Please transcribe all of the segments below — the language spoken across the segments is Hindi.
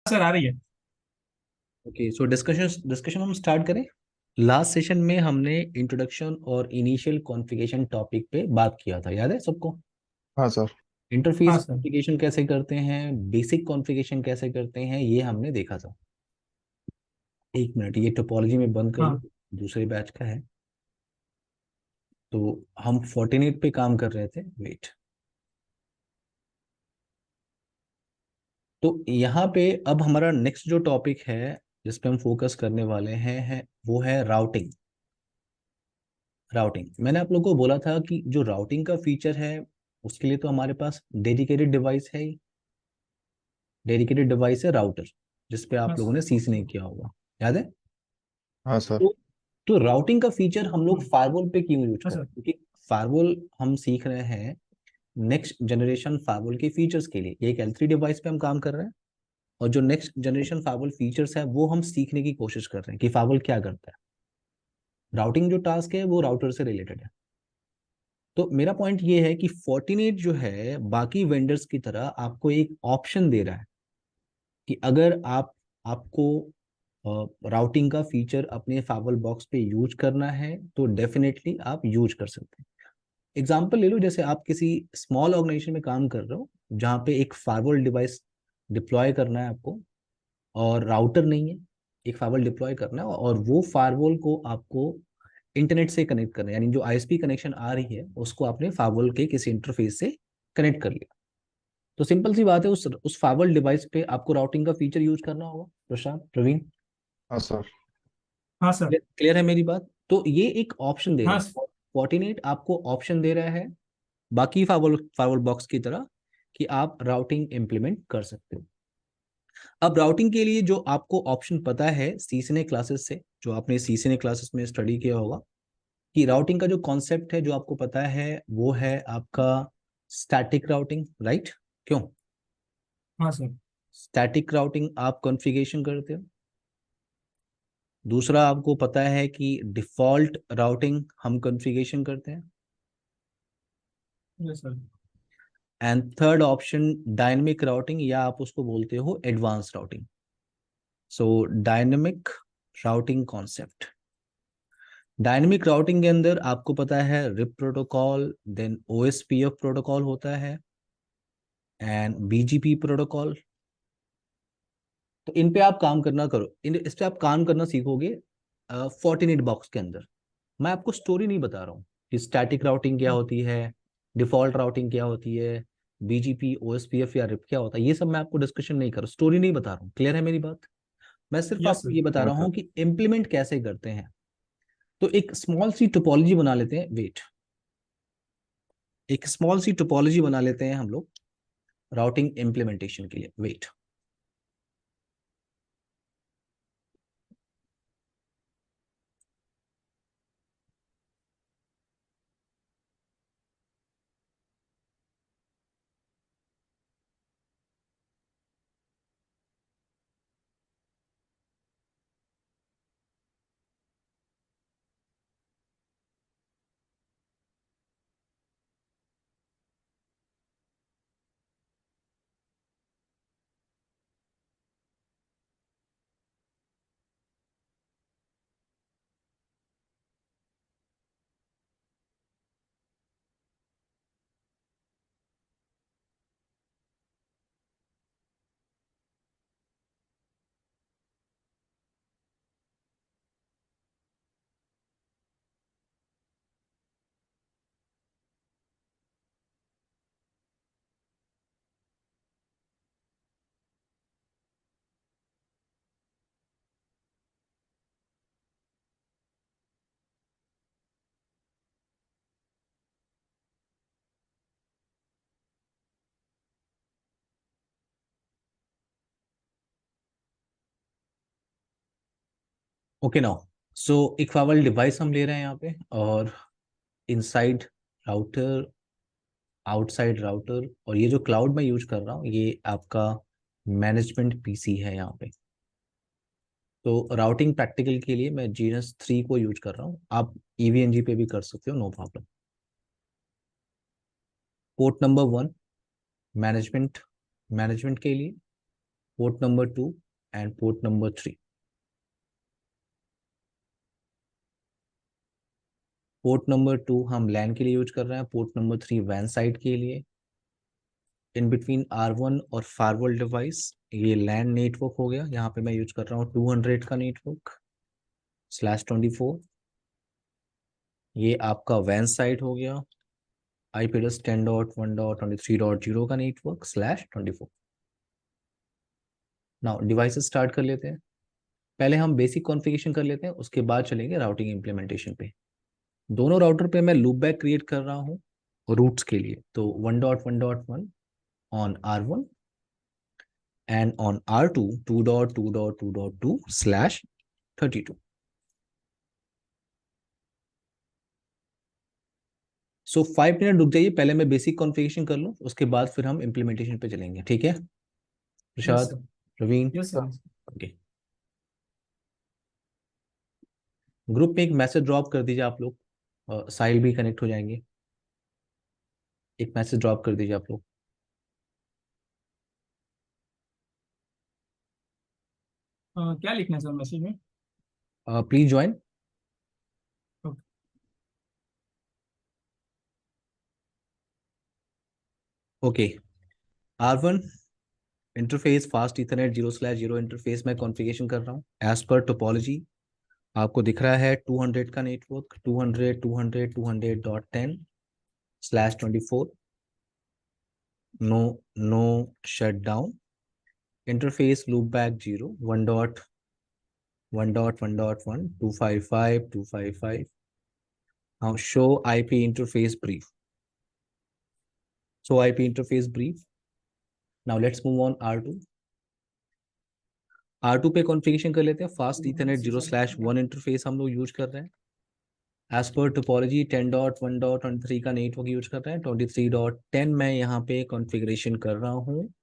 सर आ रही है। ओके, सो डिस्कशन डिस्कशन हम स्टार्ट करें। लास्ट सेशन में हमने इंट्रोडक्शन और इनिशियल कॉन्फ़िगरेशन टॉपिक पे बात किया था, याद है सबको? हाँ सर। इंटरफेस हाँ सर। कॉन्फ़िगरेशन कैसे करते हैं, बेसिक कॉन्फ़िगरेशन कैसे करते हैं, ये हमने देखा था। एक मिनट, ये टोपोलॉजी में बंद कर लो, हाँ दूसरे बैच का है। तो हम 14 पे काम कर रहे थे, वेट। तो यहाँ पे अब हमारा नेक्स्ट जो टॉपिक है जिस पे हम फोकस करने वाले हैं वो है राउटिंग। राउटिंग, मैंने आप लोगों को बोला था कि जो राउटिंग का फीचर है उसके लिए तो हमारे पास डेडिकेटेड डिवाइस है ही। डेडिकेटेड डिवाइस है राउटर, जिस पे हाँ आप लोगों ने सीस नहीं किया होगा, याद है? हाँ सर। तो तो राउटिंग का फीचर हम लोग फायरवॉल पे क्यों यूज हाँ करें? सर। क्योंकि फायरवॉल हम सीख रहे हैं नेक्स्ट जनरेशन फायरवॉल के फीचर्स के लिए। ये एक L3 डिवाइस पे हम काम कर रहे हैं, और जो नेक्स्ट जनरेशन फायरवॉल फीचर्स है वो हम सीखने की कोशिश कर रहे हैं कि फायरवॉल क्या करता है। राउटिंग जो टास्क है वो राउटर से रिलेटेड है। तो मेरा पॉइंट ये है कि फोर्टिनेट जो है बाकी वेंडर्स की तरह आपको एक ऑप्शन दे रहा है कि अगर आपको राउटिंग का फीचर अपने फाइवल बॉक्स पे यूज करना है तो डेफिनेटली आप यूज कर सकते हैं। एग्जांपल ले लो, जैसे आप किसी स्मॉल ऑर्गेनाइजेशन में काम कर रहे हो जहाँ पे एक फाइवल डिवाइस डिप्लॉय करना है आपको, और राउटर नहीं है, एक फाइवल डिप्लॉय करना है, और वो फायरवॉल को आपको इंटरनेट से कनेक्ट करना है, यानी जो आईएसपी कनेक्शन आ रही है उसको आपने फाइवल के किसी इंटरफेस से कनेक्ट कर लिया। तो सिंपल सी बात है, उस फाइवल डिवाइस पे आपको राउटिंग का फीचर यूज करना होगा। प्रशांत, प्रवीण, हाँ सर। हाँ सर। क्लियर है मेरी बात? तो ये एक ऑप्शन दे रहा हाँ है। सर। फोर्टिनेट आपको ऑप्शन दे रहा है बाकी फाइवल फाइवल बॉक्स की तरह कि आप राउटिंग इंप्लीमेंट कर सकते हो। अब राउटिंग के लिए जो आपको ऑप्शन पता है सीसीएनए क्लासेस से, जो आपने सीसीएनए क्लासेस में स्टडी किया होगा, कि राउटिंग का जो कॉन्सेप्ट है जो आपको पता है वो है आपका स्टैटिक राउटिंग, राइट? क्यों? हाँ सर। स्टैटिक राउटिंग आप कॉन्फ़िगरेशन करते हो। दूसरा आपको पता है कि डिफॉल्ट राउटिंग हम कॉन्फ़िगरेशन करते हैं। Yes sir. And third option dynamic routing, या आप उसको बोलते हो advance routing. So dynamic routing concept. Dynamic routing के अंदर आपको पता है RIP protocol, then OSPF protocol होता है, एंड बीजीपी प्रोटोकॉल। तो इन पे आप काम करना करो, इन इस पे आप काम करना सीखोगे फोर्टिनेट बॉक्स के अंदर। मैं आपको स्टोरी नहीं बता रहा हूँ कि स्टैटिक राउटिंग क्या होती है, डिफॉल्ट राउटिंग क्या होती है, बीजीपी ओएसपीएफ या रिप क्या होता है, ये सब मैं आपको डिस्कशन नहीं कर रहा, स्टोरी नहीं बता रहा हूँ। क्लियर है मेरी बात? मैं सिर्फ यस आपको सर। ये बता हाँ रहा सर। हूँ कि इम्प्लीमेंट कैसे करते हैं। तो एक स्मॉल सी टोपोलॉजी बना लेते हैं, वेट। एक स्मॉल सी टोपोलॉजी बना लेते हैं हम लोग राउटिंग इम्प्लीमेंटेशन के लिए, वेट। ओके नाउ, सो एक फाइवल डिवाइस हम ले रहे हैं यहाँ पे, और इनसाइड राउटर, आउटसाइड राउटर, और ये जो क्लाउड में यूज कर रहा हूँ ये आपका मैनेजमेंट पीसी है यहाँ पे। तो राउटिंग प्रैक्टिकल के लिए मैं जीएनएस 3 को यूज कर रहा हूँ, आप ईवीएनजी पे भी कर सकते हो, no problem. Port number 1 management, management के लिए, port number 2 and port number 3। Port number 2 हम लैन के लिए यूज कर रहे हैं, पोर्ट नंबर 3 वैन साइड के लिए। इन बिटवीन R1 और फायरवॉल डिवाइस ये लैन नेटवर्क हो गया, यहाँ पे मैं यूज कर रहा हूँ 200 का नेटवर्क /24। ये आपका वैन साइड हो गया, IP एड्रेस 10.1.23.0 का नेटवर्क /24। नाउ डिवाइसेस स्टार्ट कर लेते हैं। पहले हम बेसिक कॉन्फ़िगरेशन कर लेते हैं, उसके बाद चलेंगे राउटिंग इम्प्लीमेंटेशन पे। दोनों राउटर पे मैं लूप बैक क्रिएट कर रहा हूँ रूट्स के लिए। तो 1.1.1 on R1 and on R2 2.2.2.2/32। So 5 minute रुक जाइए, पहले मैं बेसिक कॉन्फ़िगरेशन कर लूँ, उसके बाद फिर हम इम्प्लीमेंटेशन पे चलेंगे, ठीक है? Yes Prasad, sir. Praveen, yes sir. Okay. Group में एक मैसेज ड्रॉप कर दीजिए आप लोग, साहिल भी कनेक्ट हो जाएंगे। एक मैसेज ड्रॉप कर दीजिए आप लोग। क्या लिखना है सर मैसेज में? Please join. Okay. Okay. R1 interface fast Ethernet 0/0 interface में कॉन्फ़िगरेशन कर रहा हूँ एज पर टोपोलॉजी। आपको दिख रहा है 200 का network, 200.200.10/24। No no shut down. Interface loopback 0 1.1.1 255 255। Now show IP interface brief. So IP interface brief. Now let's move on R2. R2 पे कॉन्फ़िगरेशन कर लेते हैं। फास्ट इथरनेट 0/1 इंटरफेस हम लोग यूज कर रहे हैं एज पर टोपोलॉजी। 10.1.23 का नेटवर्क यूज कर रहे हैं। 23.10 मैं यहाँ पे कॉन्फ़िगरेशन कर रहा हूँ।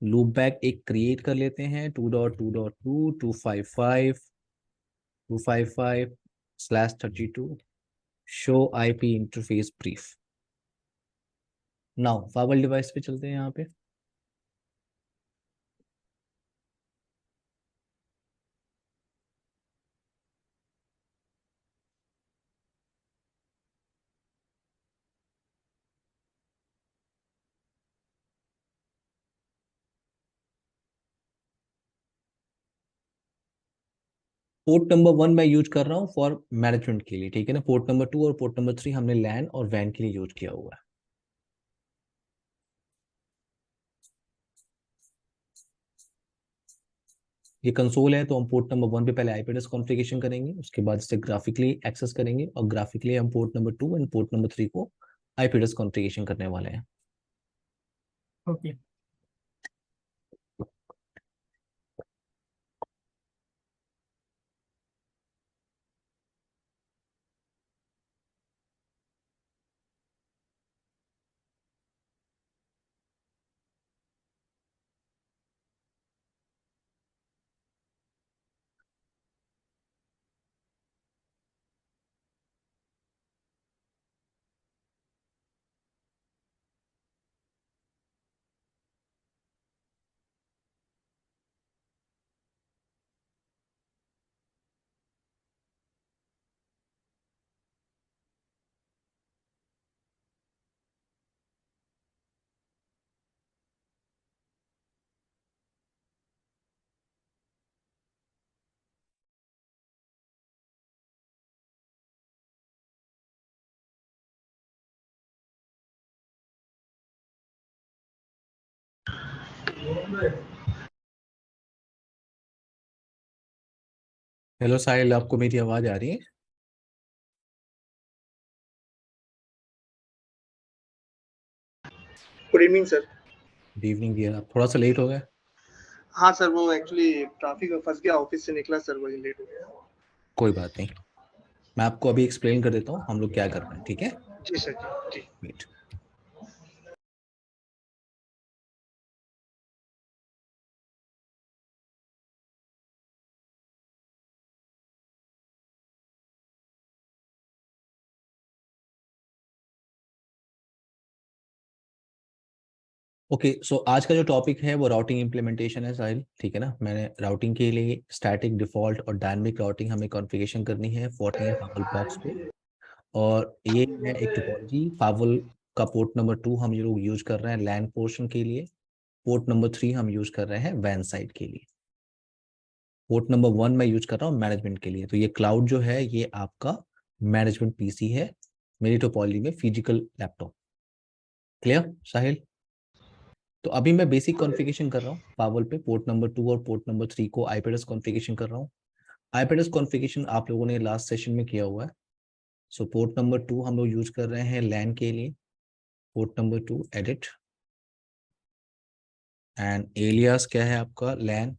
लूप बैक एक क्रिएट कर लेते हैं 2.2.2 255 255/32। Show IP interface brief. Now firewall device पे चलते हैं। यहाँ पे पोर्ट नंबर 1 मैं यूज कर रहा हूँ फॉर मैनेजमेंट के लिए, ठीक है ना। पोर्ट नंबर 2 और पोर्ट नंबर 3 हमने लैन और वैन के लिए यूज किया हुआ है। ये कंसोल है, तो हम पोर्ट नंबर 1 पे पहले IP एड्रेस कॉन्फ़िगरेशन करेंगे, उसके बाद इसे ग्राफिकली एक्सेस करेंगे और ग्राफिकली हम port number 2 and port number 3 को IP एड्रेस कॉन्फ़िगरेशन करने वाले हैं। ओके। हेलो साहिल, आपको मेरी आवाज़ आ रही है? Good evening sir. Good evening dear. आप थोड़ा सा लेट हो गए। हाँ सर, वो एक्चुअली ट्रैफिक में फंस गया, ऑफिस से निकला सर, वही लेट हो गया। कोई बात नहीं, मैं आपको अभी एक्सप्लेन कर देता हूँ हम लोग क्या कर रहे हैं, ठीक है? जी सर, जी जी। वेट। ओके सो आज का जो टॉपिक है वो राउटिंग इम्प्लीमेंटेशन है साहिल, ठीक है ना। मैंने राउटिंग के लिए स्टैटिक, डिफॉल्ट और डायनामिक राउटिंग हमें कॉन्फ़िगरेशन करनी है फोर्टनेट फावल बॉक्स पे। और ये है एक टोपोलॉजी फावल का। पोर्ट नंबर 2 हम लोग यूज कर रहे हैं लैन पोर्शन के लिए। पोर्ट नंबर 3 हम यूज कर रहे हैं वैन साइड के लिए। पोर्ट नंबर 1 मैं यूज कर रहा हूँ मैनेजमेंट के लिए। तो ये क्लाउड जो है ये आपका मैनेजमेंट पीसी है मेरी टोपोलॉजी में, फिजिकल लैपटॉप। क्लियर साहिल? तो अभी मैं बेसिक कॉन्फ़िगरेशन कर रहा हूँ पावल पे। पोर्ट नंबर 2 और पोर्ट नंबर 3 को आईपी एड्रेस कॉन्फ़िगरेशन कर रहा हूँ। आईपी एड्रेस कॉन्फ़िगरेशन आप लोगों ने लास्ट सेशन में किया हुआ है। सो पोर्ट नंबर 2 हम लोग यूज कर रहे हैं लैन के लिए। Port number 2 edit and alias क्या है आपका LAN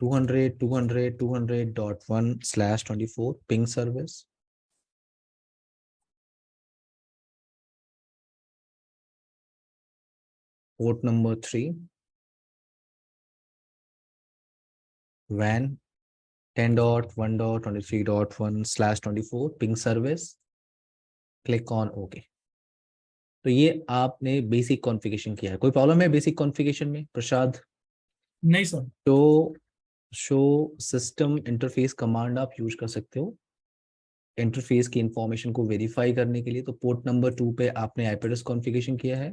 200.200.1/24 ping service. Port number 3 वैन 10.1.23.1/24 ping service. Click on okay. तो ये आपने बेसिक कॉन्फ़िगरेशन किया है। कोई प्रॉब्लम है बेसिक कॉन्फ़िगरेशन में प्रसाद? नहीं सर। तो शो सिस्टम इंटरफेस कमांड आप यूज कर सकते हो इंटरफेस की इंफॉर्मेशन को वेरीफाई करने के लिए। तो पोर्ट नंबर 2 पे आपने आईपी एड्रेस कॉन्फ़िगरेशन किया है,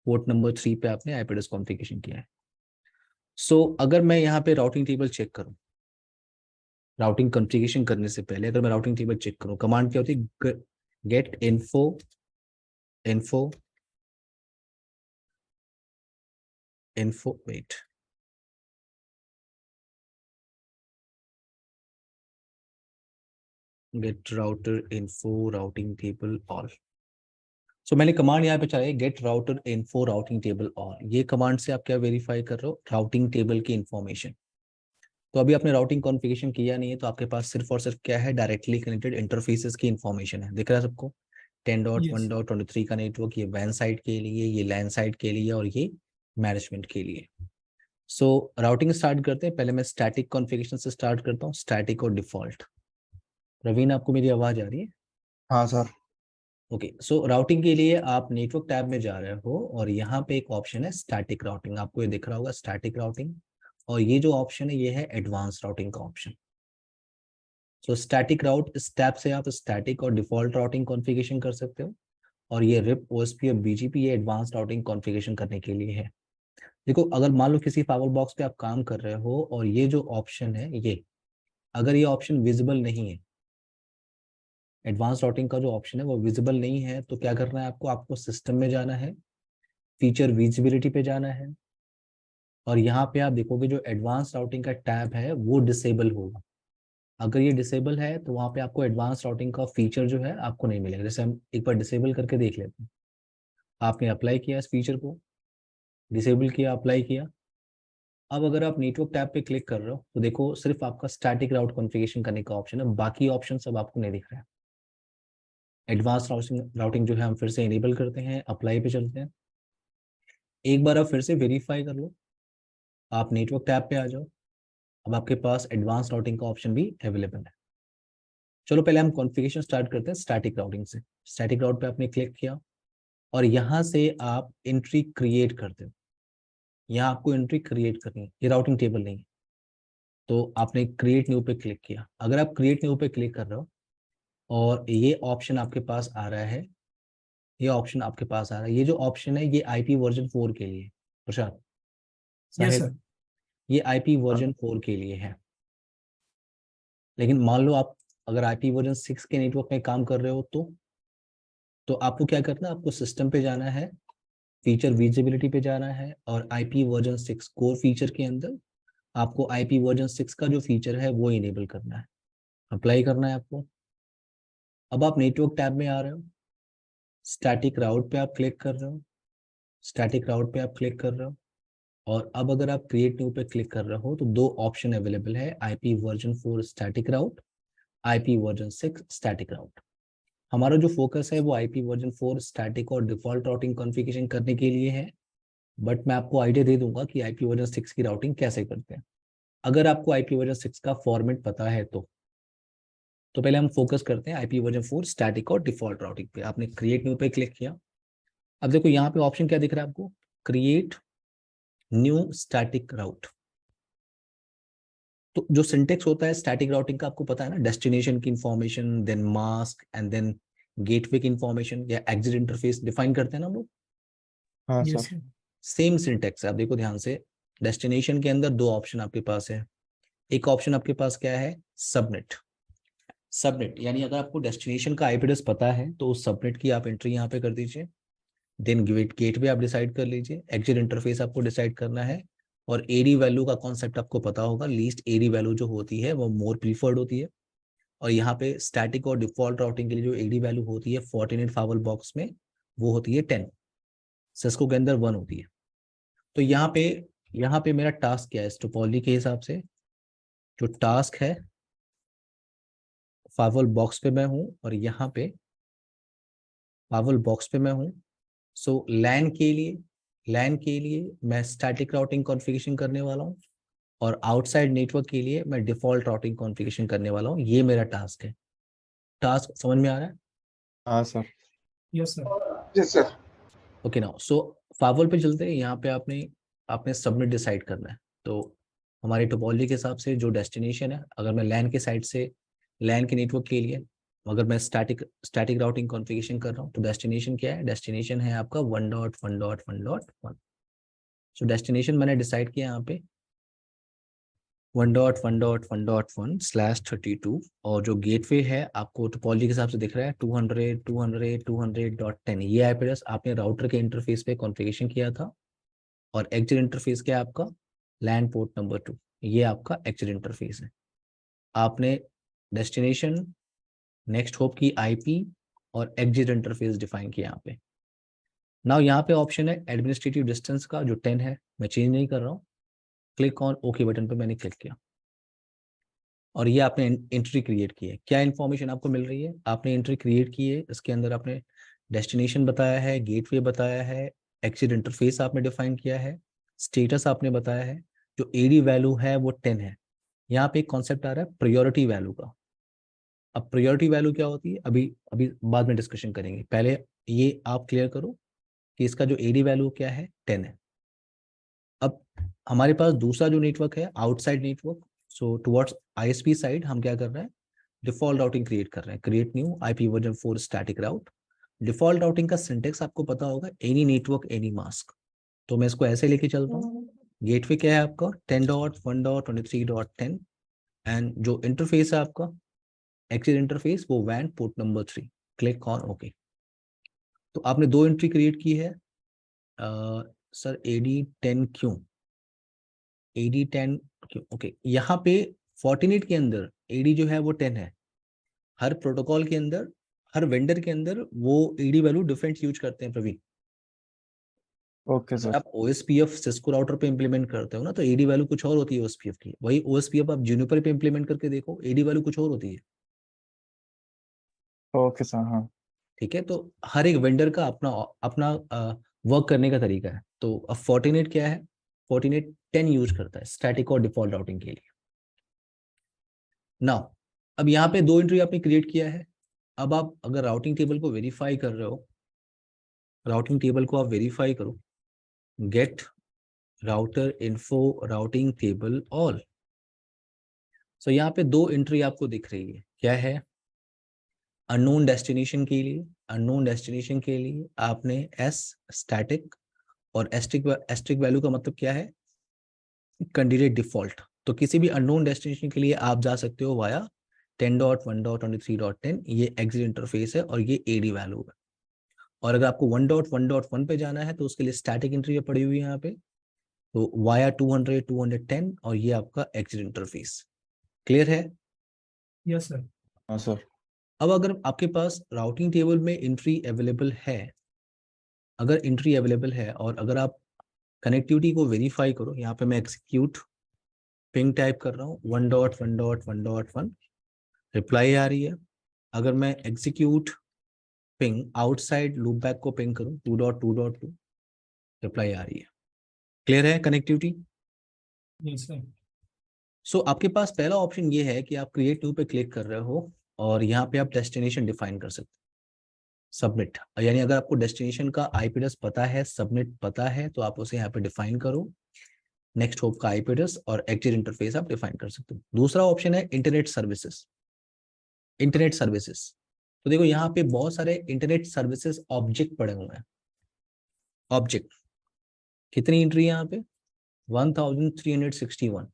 पोर्ट नंबर 3 पे आपने आईपी एड्रेस कॉन्फ़िगरेशन किया है। सो अगर मैं यहाँ पे राउटिंग टेबल चेक करूँ, राउटिंग कॉन्फ़िगरेशन करने से पहले अगर मैं राउटिंग टेबल चेक करूँ, कमांड क्या होती है? Get info wait, get router info routing table all. So मैंने कमांड यहाँ पे चलाई get router info routing table all. ये कमांड से आप क्या वेरीफाई कर रहे हो? राउटिंग टेबल की इंफॉर्मेशन। तो अभी आपने राउटिंग कॉन्फ़िगरेशन किया नहीं है, तो आपके पास सिर्फ और सिर्फ क्या है? डायरेक्टली कनेक्टेड इंटरफेसेस की इंफॉर्मेशन है। दिख रहा है सबको? यस 10.1.23 का नेटवर्क, ये वैन साइड के लिए, ये लैन साइड के लिए और ये मैनेजमेंट के लिए। सो राउटिंग स्टार्ट करते हैं। पहले मैं स्टैटिक कॉन्फ़िगरेशन से स्टार्ट करता हूँ, स्टैटिक और डिफॉल्ट। रवीन आपको मेरी आवाज आ रही है? हाँ सर। ओके सो राउटिंग के लिए आप नेटवर्क टैब में जा रहे हो और यहाँ पे एक ऑप्शन है स्टैटिक राउटिंग, आपको ये दिख रहा होगा स्टैटिक राउटिंग। और ये जो ऑप्शन है ये है एडवांस राउटिंग का ऑप्शन। सो स्टैटिक राउट इस टैब से आप स्टैटिक और डिफॉल्ट राउटिंग कॉन्फ़िगरेशन कर सकते हो। और ये रिप, ओएसपी और बीजीपी ये एडवांस राउटिंग कॉन्फ़िगरेशन करने के लिए है। देखो अगर मान लो किसी फाइबर बॉक्स पे आप काम कर रहे हो और ये जो ऑप्शन है ये, अगर ये ऑप्शन विजिबल नहीं है, एडवांस राउटिंग का जो ऑप्शन है वो विजिबल नहीं है, तो क्या करना है आपको? आपको सिस्टम में जाना है, फीचर विजिबिलिटी पे जाना है और यहाँ पे आप देखोगे जो एडवांस राउटिंग का टैब है वो डिसेबल होगा। अगर ये डिसेबल है तो वहाँ पे आपको एडवांस राउटिंग का फीचर जो है आपको नहीं मिलेगा। जैसे हम एक बार डिसेबल करके देख लेते हैं। आपने अप्लाई किया इस फीचर को, डिसेबल किया, अप्लाई किया। अब अगर आप नेटवर्क टैब पे क्लिक कर रहे हो तो देखो सिर्फ आपका स्टैटिक राउट कॉन्फ़िगरेशन करने का ऑप्शन है, बाकी ऑप्शन सब आपको नहीं दिख रहा है। एडवांस राउटिंग जो है हम फिर से इनेबल करते हैं, अप्लाई पे चलते हैं। एक बार आप फिर से वेरीफाई कर लो, आप नेटवर्क टैब पे आ जाओ। अब आपके पास एडवांस राउटिंग का ऑप्शन भी अवेलेबल है। चलो पहले हम कॉन्फ़िगरेशन स्टार्ट करते हैं स्टैटिक राउटिंग से। स्टैटिक राउट पे आपने क्लिक किया और यहाँ से आप एंट्री क्रिएट करते हो। यहाँ आपको एंट्री क्रिएट करनी है, ये राउटिंग टेबल नहीं है। तो आपने क्रिएट न्यू पे क्लिक किया। अगर आप क्रिएट न्यू पे क्लिक कर रहे हो और ये ऑप्शन आपके पास आ रहा है, ये ऑप्शन आपके पास आ रहा है, ये जो ऑप्शन है ये आईपी वर्जन 4 के लिए। प्रशांत यस साहिल, सर। ये आईपी हाँ वर्जन 4 के लिए है। लेकिन मान लो आप अगर आईपी वर्जन 6 के नेटवर्क में काम कर रहे हो तो आपको क्या करना है? आपको सिस्टम पे जाना है, फीचर विजिबिलिटी पे जाना है और आईपी वर्जन 6 कोर फीचर के अंदर आपको आईपी वर्जन 6 का जो फीचर है वो इनेबल करना है, अप्लाई करना है आपको। अब आप नेटवर्क टैब में आ रहे हो, स्टैटिक राउट पे आप क्लिक कर रहे हो, स्टैटिक राउट पे आप क्लिक कर रहे हो और अब अगर आप क्रिएट न्यू पे क्लिक कर रहे हो तो दो ऑप्शन अवेलेबल है, आईपी वर्जन 4 स्टैटिक राउट, आईपी वर्जन 6 स्टैटिक राउट। हमारा जो फोकस है वो आईपी वर्जन 4 स्टैटिक और डिफॉल्ट राउटिंग कॉन्फ़िगरेशन करने के लिए है। बट मैं आपको आइडिया दे दूंगा कि आईपी वर्जन 6 की राउटिंग कैसे करते हैं, अगर आपको आईपी वर्जन 6 का फॉर्मेट पता है तो पहले हम फोकस करते हैं आईपी वर्जन 4 स्टैटिक और डिफॉल्ट राउटिंग पे। आपने क्रिएट न्यू पे क्लिक किया। अब देखो यहाँ पे ऑप्शन क्या दिख रहा है आपको? क्रिएट न्यू स्टैटिक राउट। तो जो सिंटेक्स होता है स्टैटिक राउटिंग का आपको पता है ना, डेस्टिनेशन की information, then mask and then gateway की इंफॉर्मेशन या एग्जिट इंटरफेस डिफाइन करते हैं ना हम लोग। हाँ Yes, sir. sir. Same syntax है। आप देखो ध्यान से, डेस्टिनेशन के अंदर दो ऑप्शन आपके पास है। एक ऑप्शन आपके पास क्या है, सबनेट। सबनेट यानी अगर आपको डेस्टिनेशन का आईपी एड्रेस पता है तो उस सबनेट की आप एंट्री यहाँ पे कर दीजिए। देन गेटवे आप डिसाइड कर लीजिए, एग्जिट इंटरफेस आपको डिसाइड करना है, और एडी वैल्यू का कॉन्सेप्ट आपको पता होगा। लीस्ट एडी वैल्यू जो होती है वो मोर प्रीफर्ड होती है, और यहाँ पे स्टैटिक और डिफॉल्ट राउटिंग के लिए जो एडी वैल्यू होती है फोर्टिनेट फावल बॉक्स में वो होती है 10, सिस्को के अंदर 1 होती है। तो यहाँ पे मेरा टास्क क्या है इस टोपोलॉजी के हिसाब से, जो टास्क है फावल बॉक्स पे मैं हूँ और यहाँ पे फावल बॉक्स पे मैं हूँ। सो लैन के लिए मैं स्टैटिक राउटिंग कॉन्फ़िगरेशन करने वाला हूँ, और आउटसाइड नेटवर्क के लिए मैं डिफॉल्ट राउटिंग कॉन्फ़िगरेशन करने वाला हूँ। ये मेरा टास्क है। टास्क समझ में आ रहा है? हाँ sir. Yes, sir. Yes, sir. Okay now so firewall पे चलते हैं। यहाँ पे आपने सबमिट डिसाइड करना है। तो हमारी टोपोलॉजी के हिसाब से जो डेस्टिनेशन है, अगर मैं लैन के साइड से लैन के नेटवर्क के लिए अगर मैं स्टैटिक राउटिंग कॉन्फ़िगरेशन कर रहा हूँ तो डेस्टिनेशन क्या है, डेस्टिनेशन है आपका 1.1.1.1। सो डेस्टिनेशन मैंने डिसाइड किया यहाँ पे 1.1.1.1/32, और जो गेटवे है आपको टोपोलॉजी के हिसाब से दिख रहा है 200.200.200.10। ये आईपी एड्रेस आपने राउटर के इंटरफेस पे कॉन्फ़िगरेशन किया था, और एग्जिट इंटरफेस क्या है आपका, लैन पोर्ट नंबर 2, ये आपका एग्जिट इंटरफेस है। आपने डेस्टिनेशन, नेक्स्ट होप की आईपी और एग्जिट इंटरफेस डिफाइन किया यहाँ पे। नाउ यहाँ पे ऑप्शन है एडमिनिस्ट्रेटिव डिस्टेंस का जो 10 है, मैं चेंज नहीं कर रहा हूँ। क्लिक ऑन ओके बटन पे मैंने क्लिक किया, और ये आपने एंट्री क्रिएट की है। क्या इन्फॉर्मेशन आपको मिल रही है, आपने एंट्री क्रिएट की है, इसके अंदर आपने डेस्टिनेशन बताया है, गेटवे बताया है, एग्जिट इंटरफेस आपने डिफाइन किया है, स्टेटस आपने बताया है, जो एडी वैल्यू है वो 10 है। यहाँ पे एक कॉन्सेप्ट आ रहा है प्रायोरिटी वैल्यू का। अब प्रायोरिटी वैल्यू क्या होती है अभी अभी बाद में डिस्कशन करेंगे, पहले ये आप क्लियर करो कि इसका जो एडी वैल्यू क्या है 10 है। अब हमारे पास दूसरा जो नेटवर्क है आउटसाइड नेटवर्क, सो टुवर्ड्स आईएसपी साइड हम क्या कर रहे हैं, डिफॉल्ट राउटिंग क्रिएट कर रहे हैं। Create new IP version 4 static route. Default routing का सिंटेक्स आपको पता होगा, एनी नेटवर्क एनी मास्क। तो मैं इसको ऐसे लेके चलता हूँ। गेटवे क्या है आपका 10.1.23.10, एंड जो इंटरफेस है आपका एग्जिट इंटरफेस वो वैन port number 3। Click on okay. तो आपने दो एंट्री क्रिएट की है। सर AD10 क्यों, AD10 क्यों? ओके, यहाँ पे फोर्टिनेट के अंदर एडी जो है वो 10 है। हर प्रोटोकॉल के अंदर, हर वेंडर के अंदर वो एडी वैल्यू डिफरेंट यूज करते हैं प्रवीण। ओके अगर सर। आप OSPF सिस्को राउटर पे इंप्लीमेंट करते हो ना तो एडी वैल्यू कुछ और होती है OSPF की। वही OSPF आप जूनिपर पे इंप्लीमेंट करके देखो, एडी वैल्यू कुछ और होती है। Okay sir. हाँ। ठीक है, तो हर एक वेंडर का अपना अपना वर्क करने का तरीका है। तो अब फोर्टिनेट क्या है, फोर्टिनेट 10 यूज करता है स्टैटिक और डिफॉल्ट राउटिंग के लिए। नाउ अब यहाँ पे दो एंट्री आपने क्रिएट किया है। अब आप अगर राउटिंग टेबल को वेरीफाई कर रहे हो, राउटिंग टेबल को आप वेरीफाई करो, get router info routing table all. So यहाँ पे दो एंट्री आपको दिख रही है, क्या है, अननोन डेस्टिनेशन के लिए, अननोन डेस्टिनेशन के लिए आपने एस स्टैटिक, और एस्ट्रिक वैल्यू का मतलब क्या है, कैंडिडेट डिफॉल्ट। तो किसी भी अननोन डेस्टिनेशन के लिए आप जा सकते हो वाया 10.1.23.10, ये एग्जिट इंटरफेस है और ये एडी वैल्यू है। और अगर आपको 1.1.1 पे जाना है तो उसके लिए स्टैटिक एंट्री पड़ी हुई है यहाँ पे, तो वाया 200.210, और ये आपका एग्जिट इंटरफेस। क्लियर है? Yes, sir. हाँ सर। अब अगर आपके पास राउटिंग टेबल में एंट्री अवेलेबल है, अगर एंट्री अवेलेबल है और अगर आप कनेक्टिविटी को वेरीफाई करो, यहाँ पे मैं एक्सिक्यूट पिंग टाइप कर रहा हूँ 1.1.1.1, रिप्लाई आ रही है। अगर मैं execute ping outside loop back को पिंग करूँ 2.2.2, रिप्लाई आ रही है। क्लियर है कनेक्टिविटी? Yes, sir. सो आपके पास पहला ऑप्शन ये है कि आप क्रिएट न्यू पे क्लिक कर रहे हो और यहाँ पे आप डेस्टिनेशन डिफाइन कर सकते सबमिट, यानी अगर आपको डेस्टिनेशन का आईपी एड्रेस पता है, सबमिट पता है, तो आप उसे यहाँ पे डिफाइन करो, नेक्स्ट होप का आईपी एड्रेस और एग्जिट इंटरफेस आप डिफाइन कर सकते हो। दूसरा ऑप्शन है इंटरनेट सर्विसेज। इंटरनेट सर्विसेज, तो देखो यहाँ पे बहुत सारे इंटरनेट सर्विसेज ऑब्जेक्ट पड़े हुए हैं। ऑब्जेक्ट कितनी एंट्री है यहाँ पे 1361।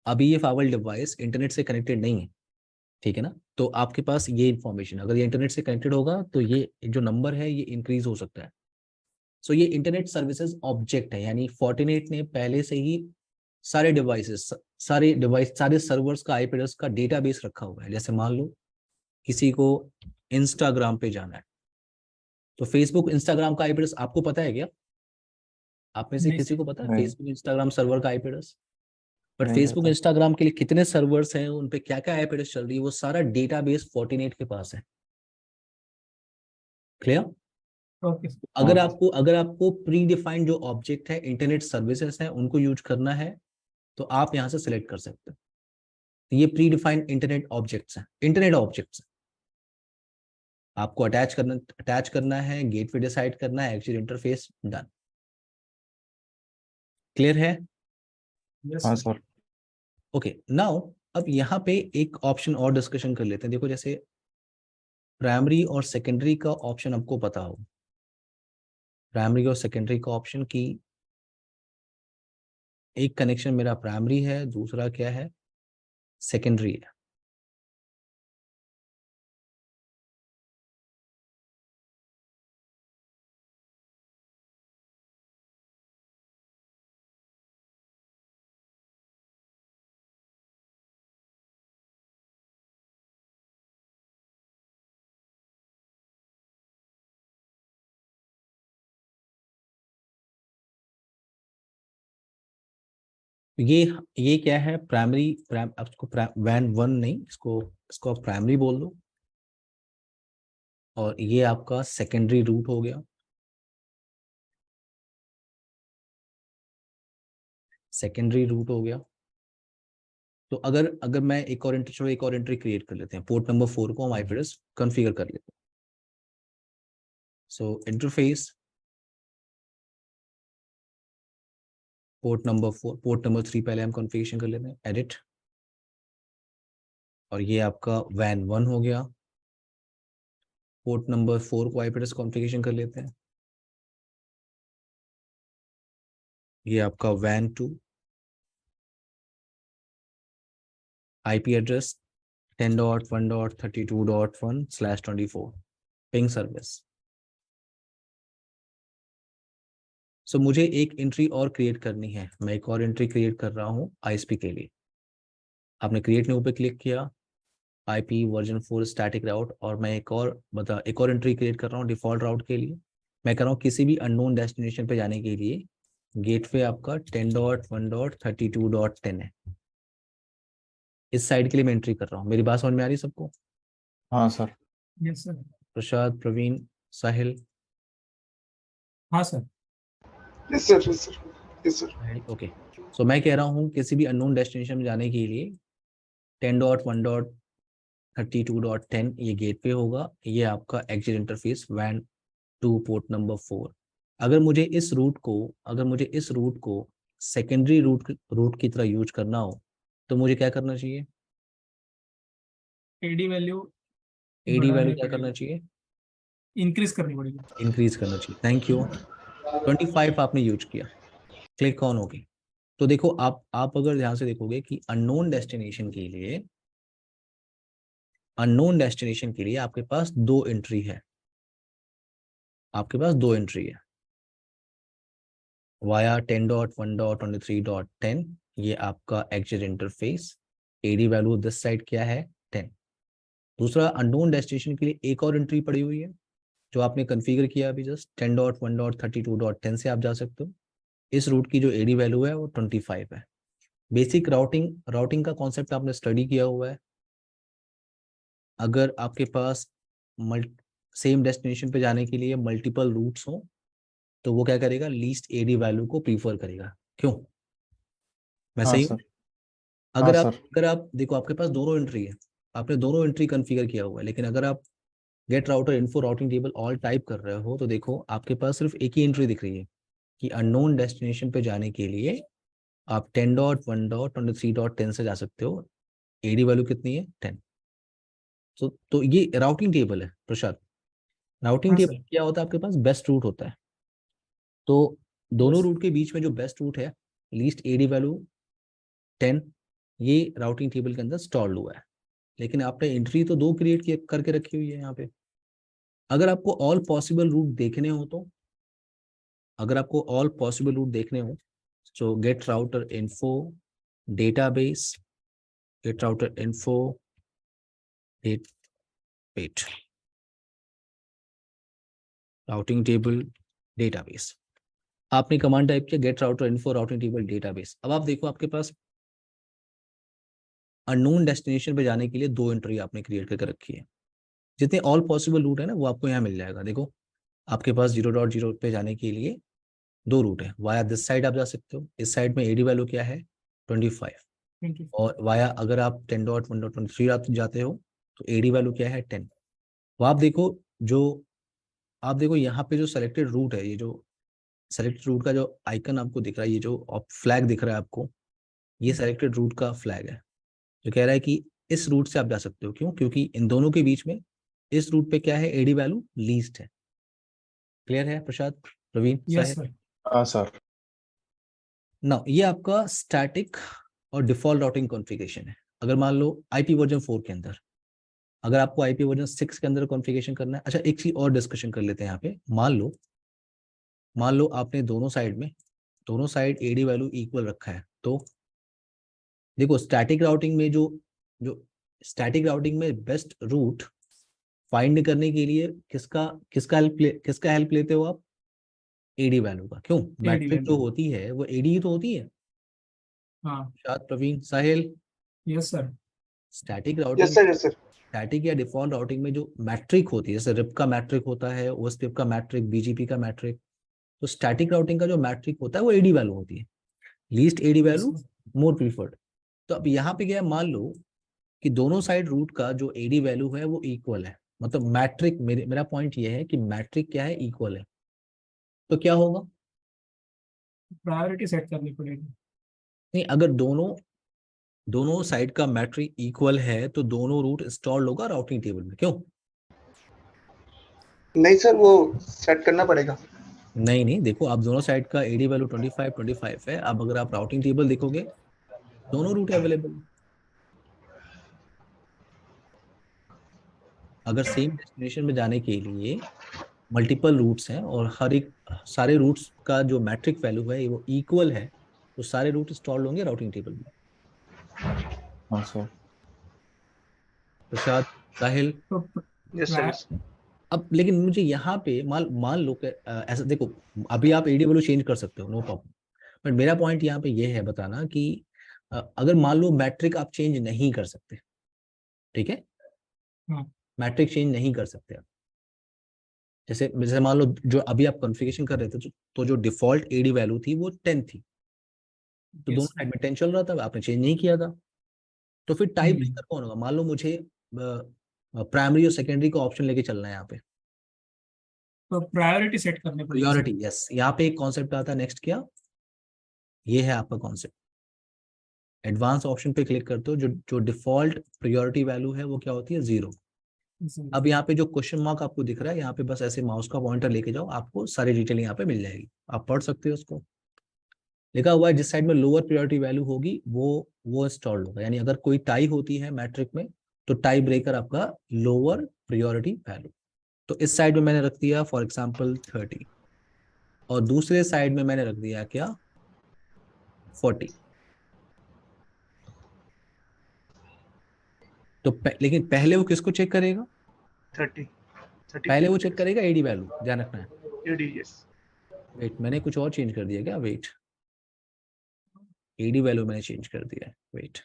अभी ये फाइबल डिवाइस इंटरनेट से कनेक्टेड नहीं है, ठीक है ना, तो आपके पास ये इंफॉर्मेशन, अगर ये इंटरनेट से कनेक्टेड होगा तो ये जो नंबर है ये इंक्रीज हो सकता है। सो ये इंटरनेट सर्विसेज ऑब्जेक्ट है, यानी फोर्टिनेट ने पहले से ही सारे डिवाइसेस, सारे सर्वर्स का आईपी एड्रेस का डेटाबेस रखा हुआ है। जैसे मान लो किसी को इंस्टाग्राम पे जाना है, तो फेसबुक इंस्टाग्राम का आईपी एड्रेस आपको पता है क्या? आप में से नहीं किसी सर। को पता है नहीं। फेसबुक इंस्टाग्राम सर्वर का आईपी एड्रेस? बट नहीं फेसबुक पता। इंस्टाग्राम के लिए कितने सर्वर्स हैं, उन पे क्या क्या आईपी एड्रेस चल रही है, वो सारा डेटाबेस फोर्टिनेट के पास है। क्लियर? Okay sir. अगर आपको प्री डिफाइंड जो ऑब्जेक्ट है, इंटरनेट सर्विसेज हैं, उनको यूज करना है, तो आप यहाँ से सिलेक्ट कर सकते हो। तो ये प्री डिफाइंड इंटरनेट ऑब्जेक्ट्स हैं, इंटरनेट ऑब्जेक्ट्स हैं। आपको अटैच करना है, गेटवे डिसाइड करना है, एक्चुअल इंटरफेस डन। क्लियर है? यस हाँ सर। सर। ओके, नाउ अब यहाँ पे एक ऑप्शन और डिस्कशन कर लेते हैं। देखो जैसे प्राइमरी और सेकेंडरी का ऑप्शन आपको पता हो, प्राइमरी और सेकेंडरी का ऑप्शन की एक कनेक्शन मेरा प्राइमरी है, दूसरा क्या है, सेकेंडरी है। ये क्या है, प्राइमरी अब इसको वैन 1 नहीं, इसको आप प्राइमरी बोल दो, और ये आपका सेकेंडरी रूट हो गया। सेकेंडरी रूट हो गया। तो अगर मैं एक और एंट्री, एक और एंट्री क्रिएट कर लेते हैं, पोर्ट नंबर 4 को हम आईपी एड्रेस कॉन्फ़िगर कर लेते हैं। So interface port number 4, port number 3 पहले हम कॉन्फ़िगरेशन कर लेते हैं, एडिट, और ये आपका वैन 1 हो गया। पोर्ट नंबर 4 को आईपी एड्रेस कॉन्फ़िगरेशन कर लेते हैं, ये आपका वैन 2, IP address 10.1.32.1/24 ping service. So मुझे एक एंट्री और क्रिएट करनी है, मैं एक और एंट्री क्रिएट कर रहा हूँ आईएसपी के लिए। आपने क्रिएट न्यू पे क्लिक किया, आईपी वर्जन 4 स्टैटिक राउट, और मैं एक और एंट्री क्रिएट कर रहा हूँ डिफॉल्ट राउट के लिए। मैं कर रहा हूँ किसी भी अननोन डेस्टिनेशन पे जाने के लिए गेटवे आपका 10.1.32.10 है। इस साइड के लिए मैं एंट्री कर रहा हूँ। मेरी बात समझ में आ रही है सबको? हाँ sir. Yes sir. Prasad, Praveen, Sahil? हाँ sir. Yes sir, yes sir, yes sir. Okay, so मैं कह रहा हूँ किसी भी अननोन डेस्टिनेशन में जाने के लिए 10.1.32.10 ये गेटवे होगा, ये आपका एग्जिट इंटरफेस वैन 2 पोर्ट नंबर 4। अगर मुझे इस रूट को सेकेंडरी रूट की तरह यूज करना हो, तो मुझे क्या करना चाहिए? एडी वैल्यू एडी वैल्यू बढ़ानी क्या करना पड़ेगी, चाहिए? इंक्रीज करनी पड़ेगी। इंक्रीज करना चाहिए। Thank you. 25 आपने यूज किया, क्लिक ऑन होगी। तो देखो आप अगर ध्यान से देखोगे कि अननोन डेस्टिनेशन के लिए आपके पास दो एंट्री है, वाया 10.1.23.10, ये आपका exit interface, AD value this side क्या है 10। दूसरा अननोन डेस्टिनेशन के लिए एक और एंट्री पड़ी हुई है जो आपने कॉन्फ़िगर किया अभी जस्ट 10.1.32.10 से आप जा सकते हो। इस रूट की जो एडी वैल्यू है वो 25 है। बेसिक राउटिंग का कॉन्सेप्ट आपने स्टडी किया हुआ है। अगर आपके पास सेम डेस्टिनेशन पे जाने के लिए मल्टीपल रूट्स हो, तो वो क्या करेगा, लीस्ट एडी वैल्यू को प्रीफर करेगा। क्यों? मैं हाँ सही हूँ? सर। हाँ सर। अगर आप देखो आपके पास दोनों एंट्री है, आपने दोनों एंट्री कॉन्फ़िगर किया हुआ है, लेकिन अगर आप get router info routing table all type कर रहे हो तो देखो आपके पास सिर्फ एक ही एंट्री दिख रही है कि अननोन डेस्टिनेशन पे जाने के लिए आप 10.1.23.10 से जा सकते हो। एडी वैल्यू कितनी है 10। तो ये राउटिंग टेबल है प्रसाद। राउटिंग हाँ टेबल सर। क्या होता है, आपके पास बेस्ट रूट होता है। तो दोनों Yes. रूट के बीच में जो बेस्ट रूट है, लीस्ट एडी वैल्यू 10, ये राउटिंग टेबल के अंदर स्टोर हुआ है। लेकिन आपने एंट्री तो 2 क्रिएट करके रखी हुई है यहाँ पे। अगर आपको ऑल पॉसिबल रूट देखने हो तो, अगर आपको ऑल पॉसिबल रूट देखने हो तो get router info database, get router info wait routing table database, आपने कमांड टाइप किया get router info routing table database. अब आप देखो आपके पास अननोन डेस्टिनेशन पे जाने के लिए 2 एंट्री आपने क्रिएट करके रखी है। जितने ऑल पॉसिबल रूट है ना वो आपको यहाँ मिल जाएगा। देखो आपके पास 0.0 पे जाने के लिए 2 रूट है। वाया दिस साइड आप जा सकते हो, इस साइड में एडी वैल्यू क्या है 25, Thank you. और वाया अगर आप 10.1.23 आप जाते हो तो एडी वैल्यू क्या है 10। वो आप देखो यहाँ पे जो सेलेक्टेड रूट है, ये जो सेलेक्टेड रूट का जो आइकन आपको दिख रहा है, ये जो फ्लैग दिख रहा है आपको, ये सेलेक्टेड रूट का फ्लैग है जो कह रहा है कि इस रूट से आप जा सकते हो। क्यों? क्योंकि इन दोनों के बीच में इस रूट पे क्या है, एडी वैल्यू लीस्ट है। क्लियर है प्रसाद, प्रवीण, Yes, साहिल? sir. हाँ सर। ना ये आपका स्टैटिक और डिफॉल्ट राउटिंग कॉन्फ़िगरेशन है। अगर मान लो आईपी वर्जन 4 के अंदर, अगर आपको आईपी वर्जन 6 के अंदर कॉन्फ़िगरेशन करना है। अच्छा एक चीज और डिस्कशन कर लेते हैं यहाँ पे। मान लो आपने दोनों साइड एडी वैल्यू इक्वल रखा है, तो देखो स्टैटिक राउटिंग में जो स्टैटिक राउटिंग में बेस्ट रूट फाइंड करने के लिए किसका हेल्प लेते हो आप? एडी वैल्यू का। क्यों? Metric value. जो होती है वो एडी ही तो होती है। हाँ. शायद प्रवीण, साहिल, Yes, sir. Static yes routing, sir, yes sir. Static या डिफॉल्ट राउटिंग में जो मैट्रिक होती है, जैसे रिप का मैट्रिक होता है, ओएसपीएफ का मैट्रिक, बीजीपी का मैट्रिक, तो स्टैटिक राउटिंग का जो मैट्रिक होता है वो एडी वैल्यू होती है। Least AD Yes, value sir. More preferred. तो अब यहाँ पे क्या है, मान लो कि दोनों साइड रूट का जो एडी वैल्यू है वो इक्वल है, मतलब मैट्रिक, मेरा पॉइंट ये है कि मैट्रिक क्या है, इक्वल है। तो क्या होगा? Priority set करनी पड़ेगी. नहीं, अगर दोनों साइड का मैट्रिक इक्वल है तो दोनों रूट इंस्टॉल होगा राउटिंग टेबल में। क्यों? नहीं सर, वो सेट करना पड़ेगा। नहीं, देखो आप दोनों साइड का एडी वैल्यू 25 है। अब अगर आप राउटिंग टेबल देखोगे दोनों रूट अवेलेबल। अगर सेम डेस्टिनेशन में जाने के लिए मल्टीपल रूट्स हैं और सारे रूट्स का जो मैट्रिक वैल्यू है वो इक्वल है, तो सारे रूट इंस्टॉल होंगे राउटिंग टेबल में। हाँ सर। प्रसाद, साहिल? तो यस सर, यस। अब लेकिन मुझे यहाँ पे मान लो कि ऐसा देखो, अभी आप एडी वैल्यू चेंज कर सकते हो, नो प्रॉब्लम। बट मेरा पॉइंट यहाँ पे ये है बताना कि अगर मान लो मैट्रिक आप चेंज नहीं कर सकते, ठीक है, हाँ. मैट्रिक चेंज नहीं कर सकते आप, जैसे मान लो जो अभी आप कॉन्फ़िगरेशन कर रहे थे तो जो डिफॉल्ट एडी वैल्यू थी वो 10 थी, तो Yes, दोनों sir. साइड में 10 चल रहा था, आपने चेंज नहीं किया था। तो फिर टाइप हम्म. ब्रेकर कौन होगा? मान लो मुझे प्राइमरी और सेकेंडरी का ऑप्शन लेके चलना है यहाँ पे, तो प्रायोरिटी सेट करनी पड़ेगी सर. प्रायोरिटी। यस, यहाँ पे एक कॉन्सेप्ट आता है नेक्स्ट, क्या ये है आपका कॉन्सेप्ट? एडवांस ऑप्शन पे क्लिक करते हो, जो डिफॉल्ट प्रायोरिटी वैल्यू है वो क्या होती है? 0। Sir. अब यहाँ पे जो क्वेश्चन मार्क आपको दिख रहा है, यहाँ पे बस ऐसे माउस का पॉइंटर लेके जाओ, आपको सारी डिटेल यहाँ पे मिल जाएगी, आप पढ़ सकते हो उसको। लिखा हुआ है जिस साइड में लोअर प्रायोरिटी वैल्यू होगी वो इंस्टॉल्ड होगा। यानी अगर कोई टाई होती है मैट्रिक में तो टाई ब्रेकर आपका लोअर प्रायोरिटी वैल्यू। तो इस साइड में मैंने रख दिया फॉर एग्जांपल 30, और दूसरे साइड में मैंने रख दिया क्या, 40। तो लेकिन पहले वो किसको चेक करेगा? 30 पहले वो चेक करेगा एडी वैल्यू, ध्यान रखना है। AD, yes. वेट, मैंने कुछ और चेंज कर दिया क्या? वेट, एडी वैल्यू मैंने चेंज कर दिया है, वेट।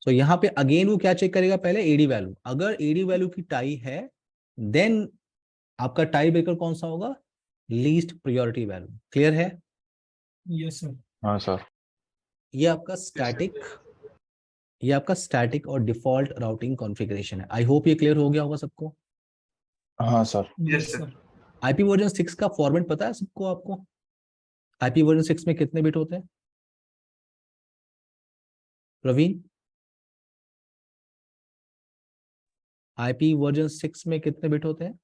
तो यहाँ पे अगेन वो क्या चेक करेगा? पहले एडी वैल्यू। अगर एडी वैल्यू की टाई है देन आपका टाई ब्रेकर कौन सा होगा? Least priority value. क्लियर है? Yes, sir. हाँ सर। ये आपका स्टैटिक और डिफॉल्ट राउटिंग कॉन्फ़िगरेशन है। आई होप ये क्लियर हो गया होगा सबको। हाँ sir. Yes sir. IP version 6 का फॉर्मेट पता है सबको? आपको आईपी वर्जन 6 में कितने बिट होते हैं? प्रवीण, आईपी वर्जन 6 में कितने बिट होते हैं?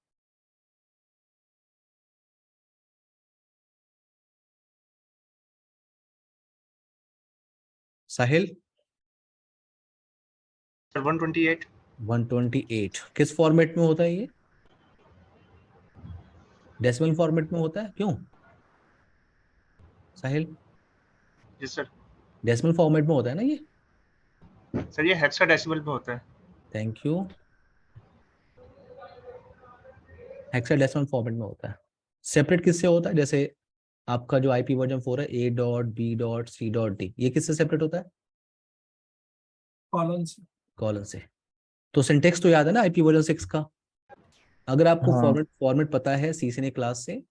साहिल? सर 128। 128 किस फॉर्मेट में होता है ये? डेसिमल फॉर्मेट में होता है, क्यों साहिल? जी सर। डेसिमल फॉर्मेट में होता है ना ये? सर ये हेक्साडेसिमल में होता है। Thank you. हेक्साडेसिमल फॉर्मेट में होता है। सेपरेट किससे होता है? जैसे आपका जो आईपी वर्जन 4 है, A dot B dot C dot D, ये किससे सेपरेट होता है? कॉलन से। तो सिंटेक्स तो याद है ना आईपी वर्जन 6 का? अगर आपको हाँ। फॉर्मेट पता है CCNA क्लास से,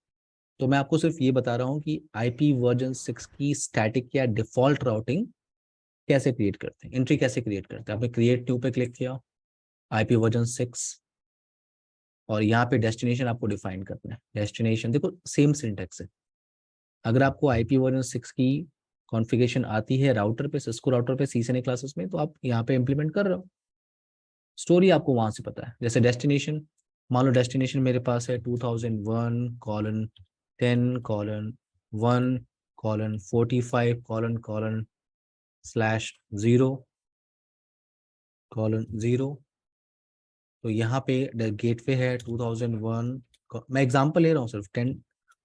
तो मैं आपको सिर्फ ये बता रहा हूँ कि आईपी वर्जन 6 की स्टैटिक या डिफॉल्ट राउटिंग कैसे क्रिएट करते हैं, एंट्री कैसे क्रिएट करते हैं। आपने क्रिएट न्यू पे क्लिक किया, आईपी वर्जन 6, और यहाँ पे डेस्टिनेशन आपको डिफाइन करना है। डेस्टिनेशन देखो सेम सिंटेक्स है। अगर आपको आईपी वर्जन 6 की कॉन्फ़िगरेशन आती है राउटर पे, सिस्को राउटर पे CCNA क्लासेस में, तो आप यहाँ पे इम्प्लीमेंट कर रहे हो। स्टोरी आपको वहां से पता है। जैसे डेस्टिनेशन, मान लो डेस्टिनेशन मेरे पास है 2001:1:1:/0:0, तो यहाँ पे गेटवे है 2001, मैं एग्जांपल ले रहा हूँ सिर्फ,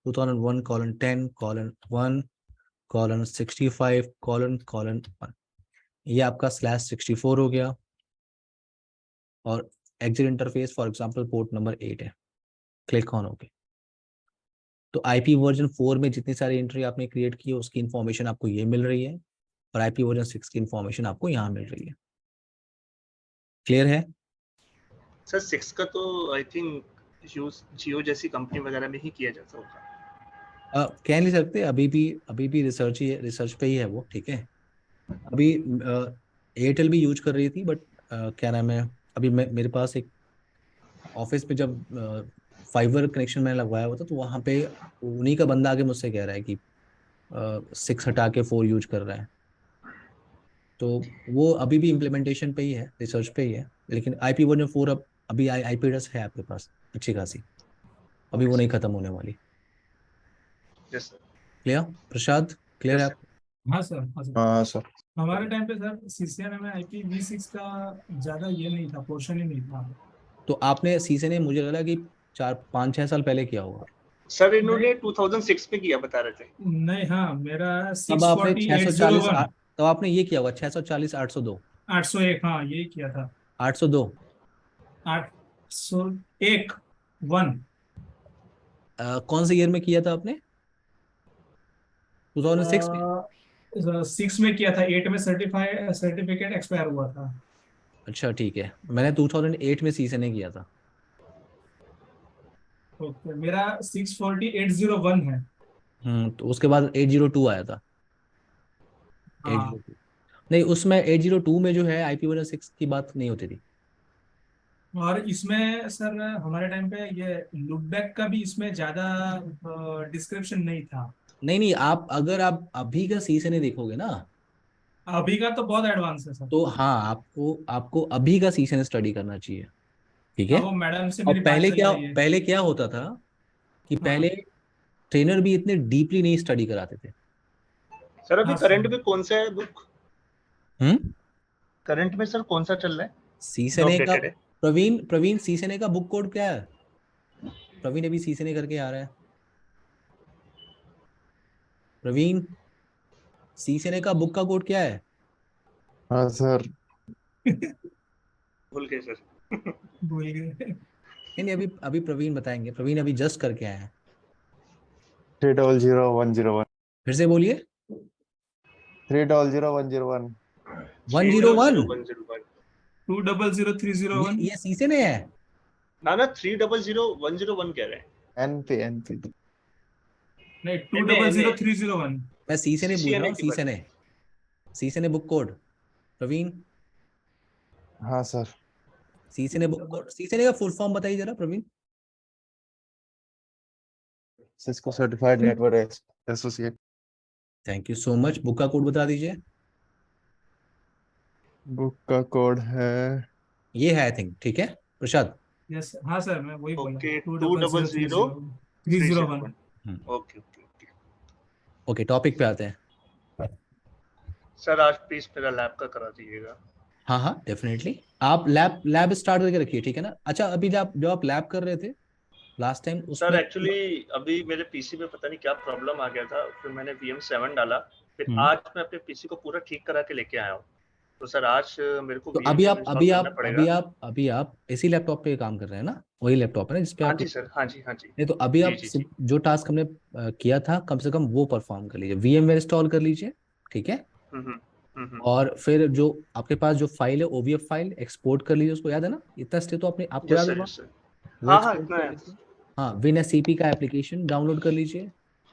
2001:10:1:65:1, ये आपका /64 हो गया, और exit interface for example port number 8 है, क्लिक ऑन ओके। तो आईपी वर्जन 4 में जितनी सारी एंट्री आपने क्रिएट की है उसकी इन्फॉर्मेशन आपको ये मिल रही है, और आईपी वर्जन 6 की इन्फॉर्मेशन आपको यहाँ मिल रही है। क्लियर है? सर 6 का तो आई थिंक यूज जियो जैसी कंपनी वगैरह में ही किया जाता होगा। कह नहीं सकते, अभी भी रिसर्च पे ही है वो, ठीक है। अभी एयरटेल भी यूज कर रही थी, बट क्या नाम है, अभी मेरे पास एक ऑफिस पे जब फाइबर कनेक्शन मैंने लगवाया हुआ था, तो वहाँ पे उन्हीं का बंदा आके मुझसे कह रहा है कि 6 हटा के 4 यूज कर रहा है। तो वो अभी भी इम्प्लीमेंटेशन पे ही है, रिसर्च पे ही है। लेकिन आईपी वर्जन 4 अब अभी आईपीएस है आपके पास अच्छी खासी, अभी वो नहीं खत्म होने वाली। Yes sir. क्लियर प्रसाद? क्लियर है Yes, आप? हाँ सर, हाँ सर। हाँ सर। हमारे टाइम पे सर सीसीएनए में IPv6 का ज्यादा ये नहीं था, पोर्शन ही नहीं था। तो आपने CCNA मुझे लगा कि 4-5-6 साल पहले किया होगा। सर इन्होंने 2006 में किया बता रहे थे। नहीं, हाँ मेरा तब आपने 640, 640:8:01 तब आपने ये किया होगा 640:802। 801, हाँ यही किया था। 802 801। कौन से ईयर में किया था आपने? 2006 में? 6 में किया था, 8 में सर्टिफिकेट एक्सपायर हुआ था। अच्छा ठीक है, मैंने 2008 में CCNA किया था। ओके, मेरा 640:801 है। तो उसके बाद 802 आया था। हाँ, 802 नहीं, उसमें 802 में जो है आईपी वर्जन 6 की बात नहीं होती थी। और इसमें सर हमारे टाइम पे ये लुकबैक का भी इसमें ज्यादा डिस्क्रिप्शन नहीं था। नहीं नहीं, अगर आप अभी का CCNA देखोगे ना, अभी का तो बहुत एडवांस है सर। तो हाँ, आपको आपको अभी का CCNA स्टडी करना चाहिए, ठीक है। हाँ, वो मैडम से और मेरी बात चल रही है। पहले क्या होता था कि हाँ, पहले ट्रेनर भी इतने डीपली नहीं स्टडी कराते थे। सर अभी हाँ करंट सर। में कौन सा है बुक? हम्म करंट में सर कौन सा चल रहा है जो CCNA का, अपडेटेड है? प्रवीण CCNA का बुक कोड क्या है? प्रवीण अभी CCNA करके आ रहा है। प्रवीण, CCNA का बुक का कोड क्या है? हाँ सर। भूल गए सर। भूल गए। नहीं, अभी अभी प्रवीण बताएंगे, प्रवीण अभी जस्ट करके आए हैं। 300101। फिर से बोलिए। 300101। 101? 3000101। 2000301। ये CCNA है? ना ना 300101 कह रहे हैं। NP NP. नहीं, एनए 2000301। मैं सी से नहीं पूछ रहा CCNA हूँ, की सी बात से नहीं, सी से नहीं बुक कोड। प्रवीण, हाँ सर। सी से नहीं बुक कोड, सी से नहीं का फुल फॉर्म बताइए जरा Praveen. Cisco certified network associate. Thank you so much. Book का कोड बता दीजिए। बुक का कोड है ये है आई थिंक, ठीक है प्रसाद। यस हाँ सर, मैं वही बोला, okay 200303 301। 200 okay okay okay. Okay, topic पे आते हैं। सर आज प्लीज मेरा लैब का करा दीजिएगा। हाँ हाँ डेफिनेटली, आप लैब लैब स्टार्ट करके रखिए, ठीक है ना। अच्छा, अभी जब आप लैब कर रहे थे लास्ट टाइम सर उसमें। एक्चुअली अभी मेरे पीसी में पता नहीं क्या प्रॉब्लम आ गया था, फिर मैंने VM7 डाला, फिर हम्म, आज मैं अपने पीसी को पूरा ठीक करा के लेके आया हूँ। तो सर आज मेरे को तो VMware इंस्टॉल करना पड़ेगा। अभी आप इसी लैपटॉप पे काम कर रहे हैं ना, वही लैपटॉप है ना जिसपे हाँ आप। जी सर, हाँ जी हाँ जी। नहीं तो अभी जी आप जी जी। जो टास्क हमने किया था कम से कम वो परफॉर्म कर लीजिए, VMware इंस्टॉल कर लीजिए, ठीक है। हम्म हम्म हम्म। और फिर जो आपके पास जो फाइल है OVF फाइल एक्सपोर्ट कर लीजिए, उसको याद है ना, इतना स्टेप तो आपने, आपको यस याद सर होगा। Yes sir. वो हाँ हाँ एक्सपोर्ट इतना कर है। लीजिए। हाँ, WinSCP का एप्लीकेशन डाउनलोड कर लीजिए,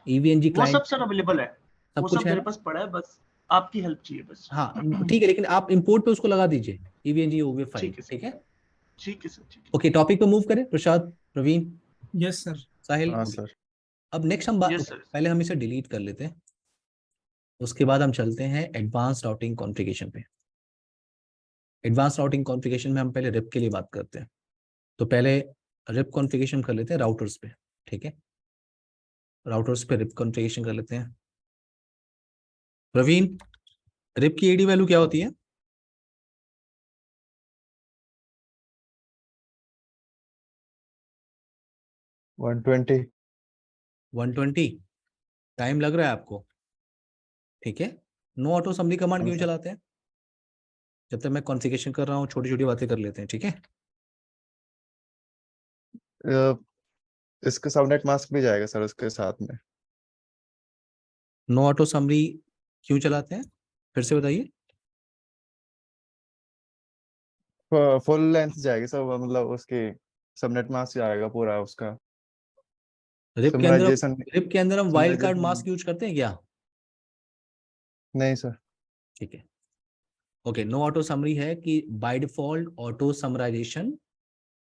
EVNG वो सब क्लाइंट सर अवेलेबल है, सब वो कुछ सब है मेरे ना। पास पड़ा है, बस आपकी हेल्प चाहिए बस। हाँ ठीक है, लेकिन आप इंपोर्ट पे उसको लगा दीजिए, EVNG OVF फाइल, ठीक है सर, ठीक है। ठीक है सर, ठीक है। ओके, टॉपिक पे मूव करें, प्रसाद, प्रवीण, यस सर। साहिल। हाँ ओके, सर। अब नेक्स्ट हम बात, यस okay, सर। पहले हम इसे डिलीट कर लेते हैं, उसके बाद हम चलते हैं एडवांस राउटिंग कॉन्फ़िगरेशन पे। एडवांस राउटिंग कॉन्फ़िगरेशन में हम पहले रिप के लिए बात करते हैं, तो पहले रिप कॉन्फ़िगरेशन कर लेते हैं राउटर्स पे, ठीक है। राउटर्स पे रिप कॉन्फ़िगरेशन कर लेते हैं। प्रवीण, रिप की AD वैल्यू क्या होती है? 120। 120। टाइम लग रहा है आपको, ठीक है। नो ऑटो समरी कमांड हाँ क्यों सर। चलाते हैं? जब तक मैं कॉन्फ़िगरेशन कर रहा हूँ छोटी छोटी बातें कर लेते हैं, ठीक है। इसका सबनेट मास्क भी जाएगा सर उसके साथ में। नो ऑटो समरी क्यों चलाते हैं, फिर से बताइए। फुल लेंथ जाएगी सर, वो मतलब उसकी सबनेट मास्क जाएगा पूरा उसका। रिप के अंदर, समराइजेशन। रिप के अंदर हम wildcard summarization mask use करते हैं क्या? नहीं सर। ठीक है, ओके। नो ऑटो समरी है कि by default auto summarization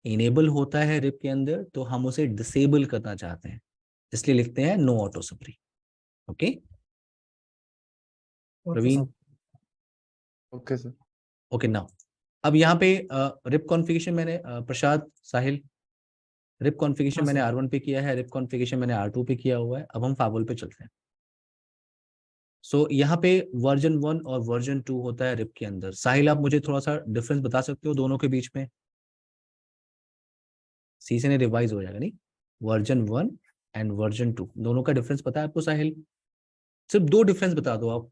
enable होता है रिप के अंदर, तो हम उसे डिसेबल करना चाहते हैं, इसलिए लिखते हैं no auto summary. Okay okay Praveen, sir. Okay sir. Okay now, अब यहाँ पे रिप कॉन्फ़िगरेशन मैंने प्रसाद, साहिल, रिप कॉन्फ़िगरेशन हाँ मैंने सर। R1 पे किया है, रिप कॉन्फ़िगरेशन मैंने R2 पे किया हुआ है। अब हम फाइवल पे चलते हैं। सो यहाँ पे वर्जन 1 और वर्जन 2 होता है रिप के अंदर। साहिल, आप मुझे थोड़ा सा डिफरेंस बता सकते हो दोनों के बीच में? सी से ने रिवाइज हो जाएगा नहीं, वर्जन 1 एंड वर्जन 2 दोनों का डिफरेंस पता है आपको साहिल? सिर्फ दो डिफरेंस बता दो आप।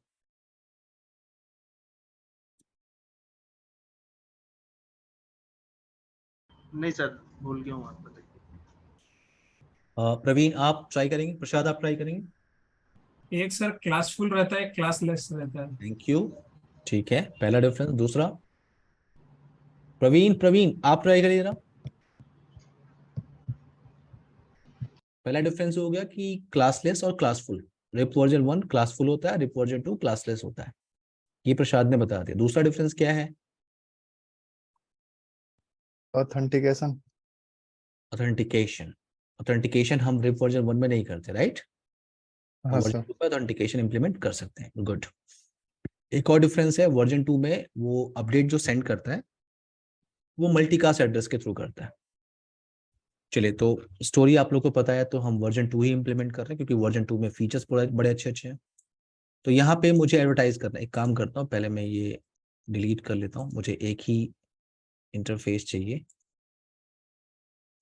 नहीं सर, भूल गया हूँ, आप बताइए। प्रवीण आप ट्राई करेंगे, प्रसाद आप ट्राई करेंगे। एक सर क्लासफुल रहता है, क्लासलेस रहता है। थैंक यू, ठीक है, पहला डिफरेंस। दूसरा, प्रवीण, प्रवीण आप ट्राई करिए जरा। पहला डिफरेंस हो गया कि क्लासलेस और क्लासफुल। रिप वर्जन 1 क्लासफुल होता है, रिप वर्जन 2 क्लासलेस होता है, ये प्रसाद ने बता दिया। दूसरा डिफरेंस क्या है? ऑथेंटिकेशन। ऑथेंटिकेशन। ऑथेंटिकेशन हम रिप वर्जन 1 में नहीं करते, राइट। हाँ वर्जन सर। 2 पे ऑथेंटिकेशन इंप्लीमेंट कर सकते हैं, गुड। एक और डिफरेंस है, वर्जन 2 में वो अपडेट जो सेंड करता है वो मल्टीकास्ट एड्रेस के थ्रू करता है। चलिए, तो स्टोरी आप लोग को पता है, तो हम वर्जन 2 ही इंप्लीमेंट कर रहे हैं क्योंकि वर्जन 2 में फीचर्स बड़े बड़े अच्छे अच्छे हैं। तो यहाँ पे मुझे एडवर्टाइज करना है, एक काम करता हूँ, पहले मैं ये डिलीट कर लेता हूँ, मुझे एक ही इंटरफेस चाहिए।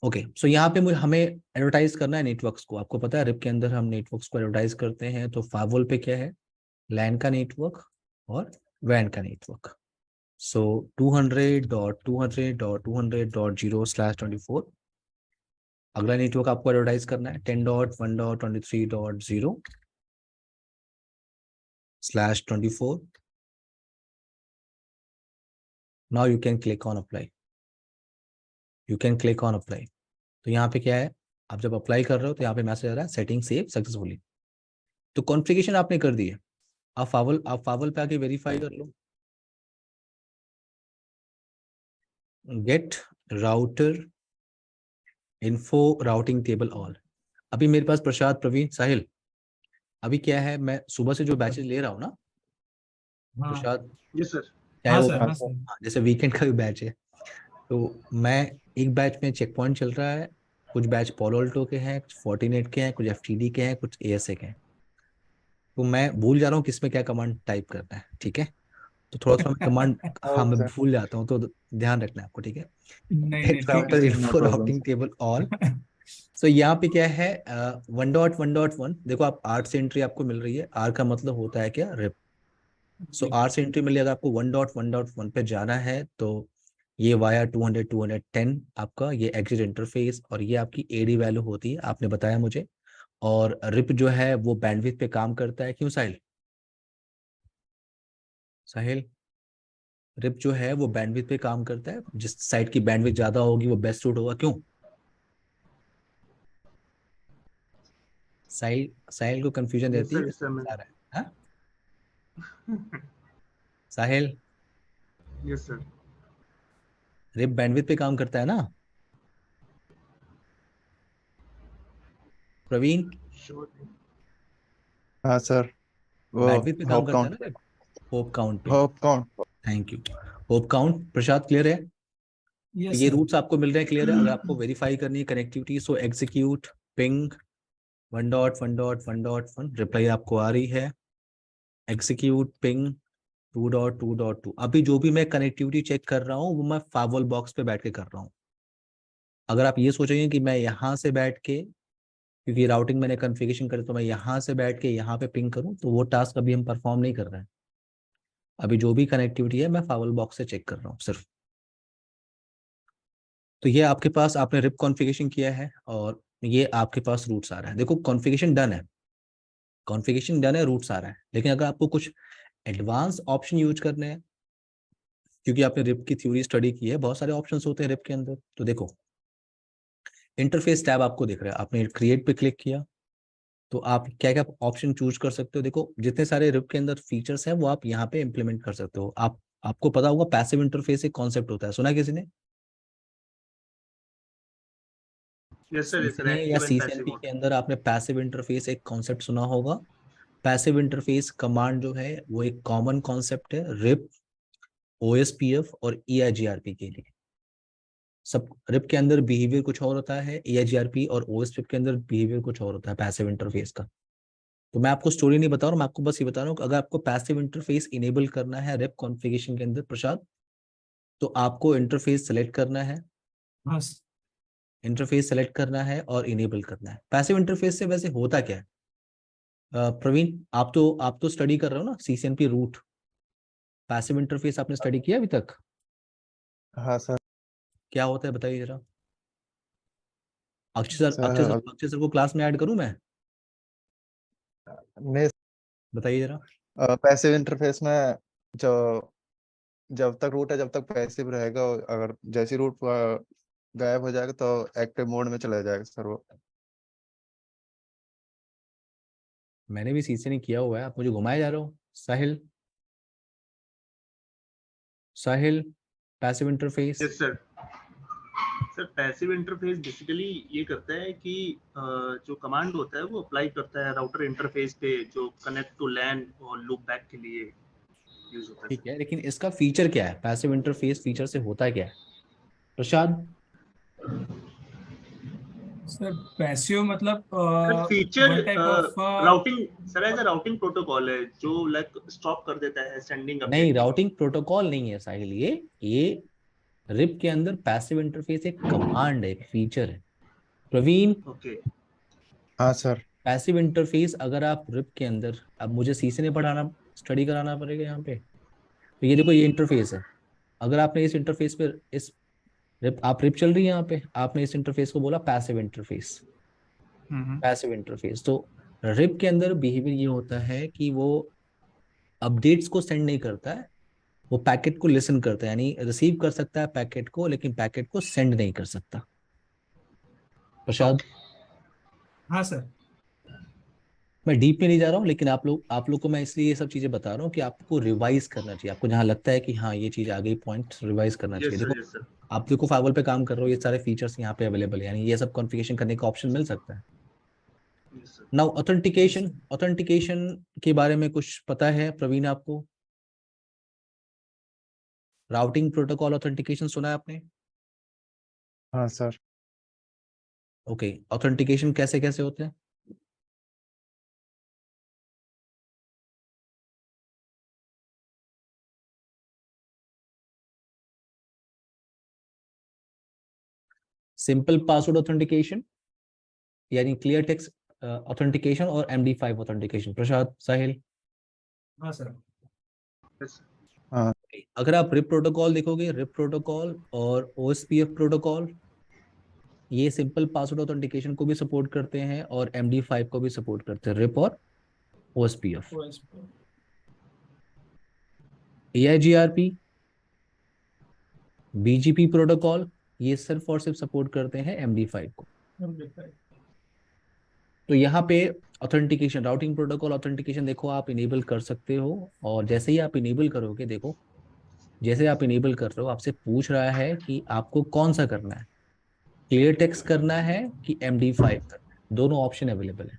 ओके, सो यहाँ पे हमें एडवर्टाइज करना है नेटवर्क्स को। आपको पता है रिप के अंदर हम नेटवर्क्स को एडवर्टाइज करते हैं, तो फायरवॉल पे क्या है, लैन का नेटवर्क और वैन का नेटवर्क। सो 200.200.200.0/24। अगला नेटवर्क आपको एडवर्टाइज करना है 10.1.23.0/24। Now you can click on apply, you can click on apply. तो यहाँ पे क्या है, आप जब अप्लाई कर रहे हो तो यहाँ पे मैसेज आ रहा है सेटिंग सेव सक्सेसफुली। तो कॉन्फ़िगरेशन आपने कर दी है, आप फावल पे आके वेरीफाई कर लो। Get router info routing table all. अभी मेरे पास प्रसाद, प्रवीण, साहिल, अभी क्या है, मैं सुबह से जो बैचेस ले रहा हूँ ना हाँ प्रसाद, यस सर। चाहे हाँ वो सर, हाँ हाँ सर। सर। जैसे वीकेंड का भी बैच है, तो मैं एक बैच में चेक पॉइंट चल रहा है, कुछ बैच पोलो अल्टो के हैं, कुछ फोर्टिनेट के हैं, कुछ एफटीडी के हैं, कुछ एएसए के हैं। तो मैं भूल जा रहा हूँ किसमें क्या कमांड टाइप करना है, ठीक है। तो थोड़ा थोड़ा मैं कमांड, हाँ मैं ओके भूल जाता हूँ, तो ध्यान रखना है आपको, ठीक है। नहीं नहीं, गेट ठीक है router sir. No info problem routing table all. So यहाँ पे क्या है, 1.1.1, देखो आप आर से एंट्री आपको मिल रही है, आर का मतलब होता है क्या, रिप। सो जी। आर से एंट्री मिली, अगर आपको 1.1.1 पे जाना है तो ये वाया 200-210 आपका ये एग्जिट इंटरफेस, और ये आपकी एडी वैल्यू होती है, आपने बताया मुझे। और रिप जो है वो बैंडविड्थ पे काम करता है, क्यों साहिल? साहिल, रिप जो है वो बैंडविड्थ पे काम करता है, जिस साइट की बैंडविड्थ ज्यादा होगी वो बेस्ट सूट होगा, क्यों? साहिल, साहिल को कंफ्यूजन रहती है कि यस सर समझ मैं। आ रहा है, हाँ? साहिल, यस सर। रिप बैंडविड्थ पे काम करता है ना प्रवीण? श्योर। हाँ सर। वो बैंडविड्थ पे काम होप करता है काउंट। ना रिप, होप काउंट पे। Hope count. Thank you. Hope count, Prasad clear है? तो यस ये सर। रूट्स आपको मिल रहे हैं, क्लियर है। अगर आपको वेरीफाई करनी है कनेक्टिविटी, सो एग्जीक्यूट पिंग 1.1.1.1, रिप्लाई आपको आ रही है। Execute ping 2.2.2। अभी जो भी मैं कनेक्टिविटी चेक कर रहा हूँ वो मैं फावल बॉक्स पे बैठ के कर रहा हूँ। अगर आप ये सोचेंगे कि मैं यहाँ से बैठ के, क्योंकि राउटिंग मैंने कॉन्फ़िगरेशन करे, तो मैं यहाँ से बैठ के यहाँ पे पिंग करूँ, तो वो टास्क अभी हम परफॉर्म नहीं कर रहे हैं। अभी जो भी कनेक्टिविटी है मैं फावल बॉक्स से चेक कर रहा हूँ सिर्फ। तो ये आपके पास, आपने रिप कॉन्फ़िगरेशन किया है और ये आपके पास रूट्स आ रहा है। देखो कॉन्फ़िगरेशन डन है, कॉन्फ़िगरेशन डन है, रूट्स आ रहा है। लेकिन अगर आपको कुछ एडवांस ऑप्शन यूज करने हैं, क्योंकि आपने रिप की थ्योरी स्टडी की है, बहुत सारे ऑप्शंस होते हैं रिप के अंदर। तो देखो इंटरफेस टैब आपको दिख रहा है, आपने क्रिएट पे क्लिक किया तो आप क्या क्या ऑप्शन चूज कर सकते हो। देखो जितने सारे रिप के अंदर फीचर्स हैं वो आप यहाँ पे इम्प्लीमेंट कर सकते हो। आपको पता होगा पैसिव इंटरफेस एक कॉन्सेप्ट होता है, सुना है किसी ने? यस सर, इज सीसीएनए या active and passive CCNP mode. के अंदर आपने पैसिव इंटरफेस एक कॉन्सेप्ट सुना होगा। पैसिव इंटरफेस कमांड जो है वो एक कॉमन कॉन्सेप्ट है रिप, ओएसपीएफ और ईआईजीआरपी के लिए। सब रिप के अंदर बिहेवियर कुछ और होता है, ईआईजीआरपी और ओएसपीएफ के अंदर बिहेवियर कुछ और होता है पैसिव इंटरफेस का। तो मैं आपको स्टोरी नहीं बता रहा हूँ, मैं आपको बस ये बता रहा हूँ कि अगर आपको पैसिव इंटरफेस इनेबल करना है रिप कॉन्फ़िगरेशन के अंदर प्रसाद, तो आपको इंटरफेस सेलेक्ट करना है, हाँ इंटरफेस सेलेक्ट करना है और इनेबल करना है। पैसिव इंटरफेस से वैसे होता क्या है? प्रवीण, आप तो स्टडी कर रहे हो ना सीसीएनपी रूट, पैसिव इंटरफेस आपने स्टडी किया अभी तक? हाँ सर। क्या होता है बताइए जरा। Akshay sir, sir Akshay sir को क्लास में ऐड करूं मैं? नहीं। बताइए जरा। पैसिव इंटरफेस में जो जब तक रूट है जब तक पैसिव रहेगा, अगर जैसी रूट गायब हो जाएगा तो एक्टिव मोड में चला जाएगा सर वो। मैंने भी सीसीएनए किया हुआ है, आप मुझे घुमाए जा रहे हो। Sahil, Sahil, passive interface. Yes sir. Sir passive interface basically ये करता है कि जो कमांड होता है वो अप्लाई करता है राउटर इंटरफेस पे, जो कनेक्ट टू लैन और लूप बैक के लिए यूज होता है ठीक सर। है, लेकिन इसका फीचर क्या है, पैसिव इंटरफेस फीचर से होता क्या है प्रसाद? सर, पैसिव मतलब sir feature one type of. Routing sir, as a routing protocol है जो लाइक स्टॉप कर देता है सेंडिंग नहीं, अपडेट को। राउटिंग प्रोटोकॉल नहीं है साहिल, ये रिप के अंदर पैसिव इंटरफेस एक कमांड है, एक फीचर है प्रवीण। ओके। हाँ सर। पैसिव इंटरफेस अगर आप रिप के अंदर, अब मुझे सी से नहीं पढ़ाना, स्टडी कराना पड़ेगा यहाँ पे। तो ये देखो ये इंटरफेस है, अगर आपने इस इंटरफेस पे, इस रिप, आप रिप चल रही है यहाँ पे, आपने इस इंटरफेस को बोला पैसिव इंटरफेस। पैसिव इंटरफेस तो रिप के अंदर बिहेवियर ये होता है कि वो अपडेट्स को सेंड नहीं करता है, वो पैकेट को लिसन करता है, यानी रिसीव कर सकता है पैकेट को, लेकिन पैकेट को सेंड नहीं कर सकता। प्रसाद, ओके। हाँ सर। मैं डीप में नहीं जा रहा हूँ, लेकिन आप लोग को मैं इसलिए ये सब चीजें बता रहा हूँ कि आपको रिवाइज करना चाहिए। आपको जहाँ लगता है कि हाँ ये चीज आ गई, पॉइंट रिवाइज करना चाहिए। देखो यस सर। आप देखो फाइवल पे काम कर रहे हो, ये सारे फीचर्स यहाँ पे अवेलेबल है, यानी ये सब कॉन्फ़िगरेशन करने का ऑप्शन मिल सकता है। Yes sir. Now authentication, authentication के बारे में कुछ पता है प्रवीण आपको? राउटिंग प्रोटोकॉल ऑथेंटिकेशन सुना है आपने? हाँ सर। ओके, ऑथेंटिकेशन कैसे कैसे होते हैं? सिंपल पासवर्ड ऑथेंटिकेशन, यानी क्लियर टेक्स्ट ऑथेंटिकेशन, और MD5 ऑथेंटिकेशन। प्रसाद, साहिल, हाँ सर। Yes sir. हाँ अगर आप रिप प्रोटोकॉल देखोगे, रिप प्रोटोकॉल और OSPF प्रोटोकॉल, ये सिंपल पासवर्ड ऑथेंटिकेशन को भी सपोर्ट करते हैं और MD5 को भी सपोर्ट करते हैं, रिप और OSPF। OSPF, AIGRP, BGP protocol, ये सिर्फ और सिर्फ सपोर्ट करते हैं MD5 को। तो यहाँ पे ऑथेंटिकेशन, राउटिंग प्रोटोकॉल ऑथेंटिकेशन देखो आप इनेबल कर सकते हो, और जैसे ही आप इनेबल करोगे, देखो जैसे आप इनेबल कर रहे हो, आपसे पूछ रहा है कि आपको कौन सा करना है, क्लियर टेक्स्ट करना है कि MD5 करना है। दोनों ऑप्शन अवेलेबल है।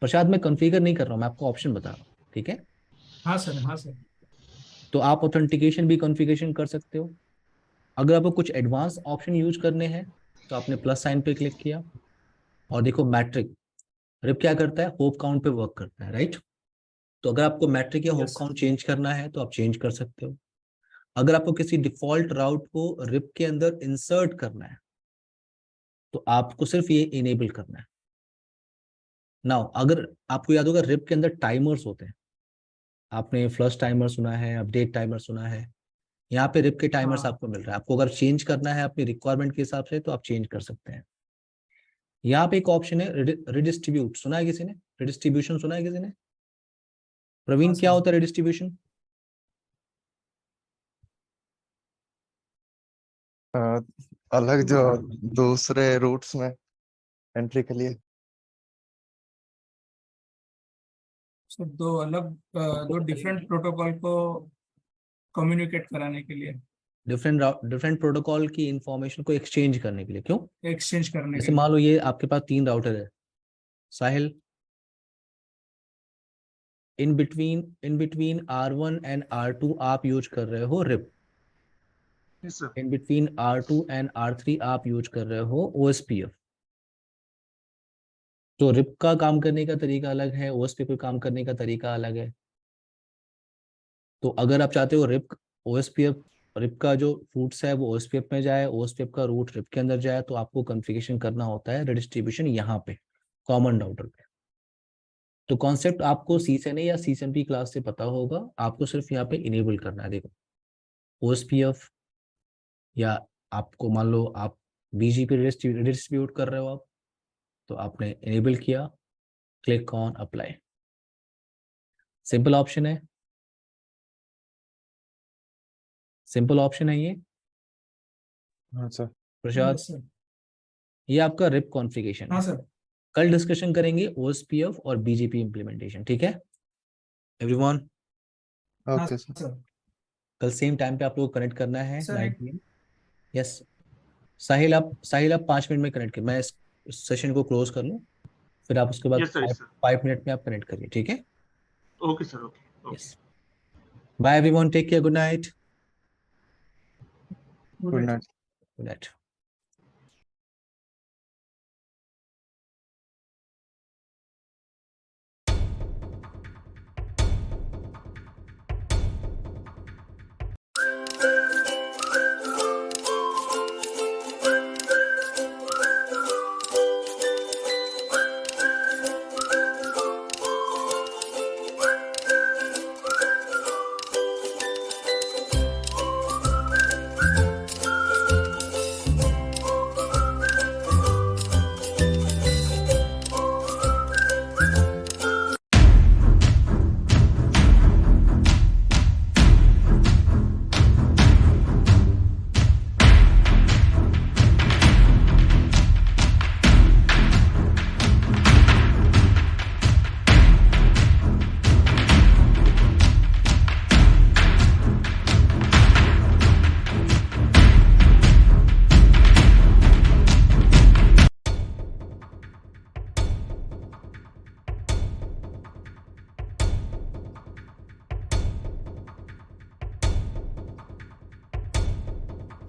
प्रसाद, मैं कॉन्फ़िगर नहीं कर रहा हूँ, मैं आपको ऑप्शन बता रहा हूँ, ठीक है? हाँ सर। हाँ सर। तो आप ऑथेंटिकेशन भी कॉन्फ़िगरेशन कर सकते हो। अगर आपको कुछ एडवांस ऑप्शन यूज करने हैं तो आपने प्लस साइन पे क्लिक किया, और देखो मैट्रिक, रिप क्या करता है, होप काउंट पे वर्क करता है, राइट? तो अगर आपको मैट्रिक या होप यस। काउंट चेंज करना है तो आप चेंज कर सकते हो। अगर आपको किसी डिफॉल्ट राउट को रिप के अंदर इंसर्ट करना है तो आपको सिर्फ ये इनेबल करना है। नाउ अगर आपको याद होगा, रिप के अंदर टाइमर्स होते हैं, आपने फ्लश टाइमर सुना है, अपडेट टाइमर सुना है, यहाँ पे रिप के टाइमर्स हाँ आपको मिल रहा है। आपको अगर चेंज करना है अपनी रिक्वायरमेंट के हिसाब से तो आप चेंज कर सकते हैं। यहाँ पे एक ऑप्शन है रिडिस्ट्रीब्यूट, सुना है किसी ने? रिडिस्ट्रीब्यूशन सुना है किसी ने? हाँ प्रवीण, क्या सर। होता है रिडिस्ट्रीब्यूशन? अ, अलग जो दूसरे रूट्स में एंट्री के लिए। सर दो डिफरेंट प्रोटोकॉल को कम्युनिकेट कराने के लिए, डिफरेंट प्रोटोकॉल की इंफॉर्मेशन को एक्सचेंज करने के लिए। क्यों? एक्सचेंज करने के जैसे मान लिए। लो ये आपके पास 3 राउटर है, साहिल, in between R1 and R2 आप यूज कर रहे हो RIP, yes sir. In between R2 and R3 आप यूज कर रहे हो OSPF। तो रिप का काम करने का तरीका अलग है, OSPF का काम करने का तरीका अलग है। तो अगर आप चाहते हो रिप OSPF, रिप का जो रूट्स है वो OSPF में जाए, OSPF का रूट रिप के अंदर जाए, तो आपको कॉन्फ़िगरेशन करना होता है रिडिस्ट्रीब्यूशन यहाँ पे, कॉमन राउटर पे। तो कॉन्सेप्ट आपको CCNA या CCNP क्लास से पता होगा, आपको सिर्फ यहाँ पे इनेबल करना है। देखो OSPF, या आपको मान लो आप BGP रिडिस्ट्रीब्यूट कर रहे हो आप, तो आपने इनेबल किया, click on apply. Simple option है, सिंपल ऑप्शन है ये। हाँ सर। प्रसाद, यस सर। ये आपका रिप कॉन्फ़िगरेशन हाँ है। सर। कल डिस्कशन करेंगे OSPF और BGP इम्प्लीमेंटेशन, ठीक है एवरीवन? हाँ ओके सर। सर। कल सेम टाइम पे आप लोग कनेक्ट करना है सर 9 एक PM। यस साहिल आप 5 मिनट में कनेक्ट कर, मैं इस सेशन को क्लोज कर लूँ, फिर आप उसके बाद yes sir. Yes sir. 5 minute में आप कनेक्ट करिए, ठीक है? Okay sir. Okay okay. Yes, bye everyone, take care, good night. Good good night. Good night.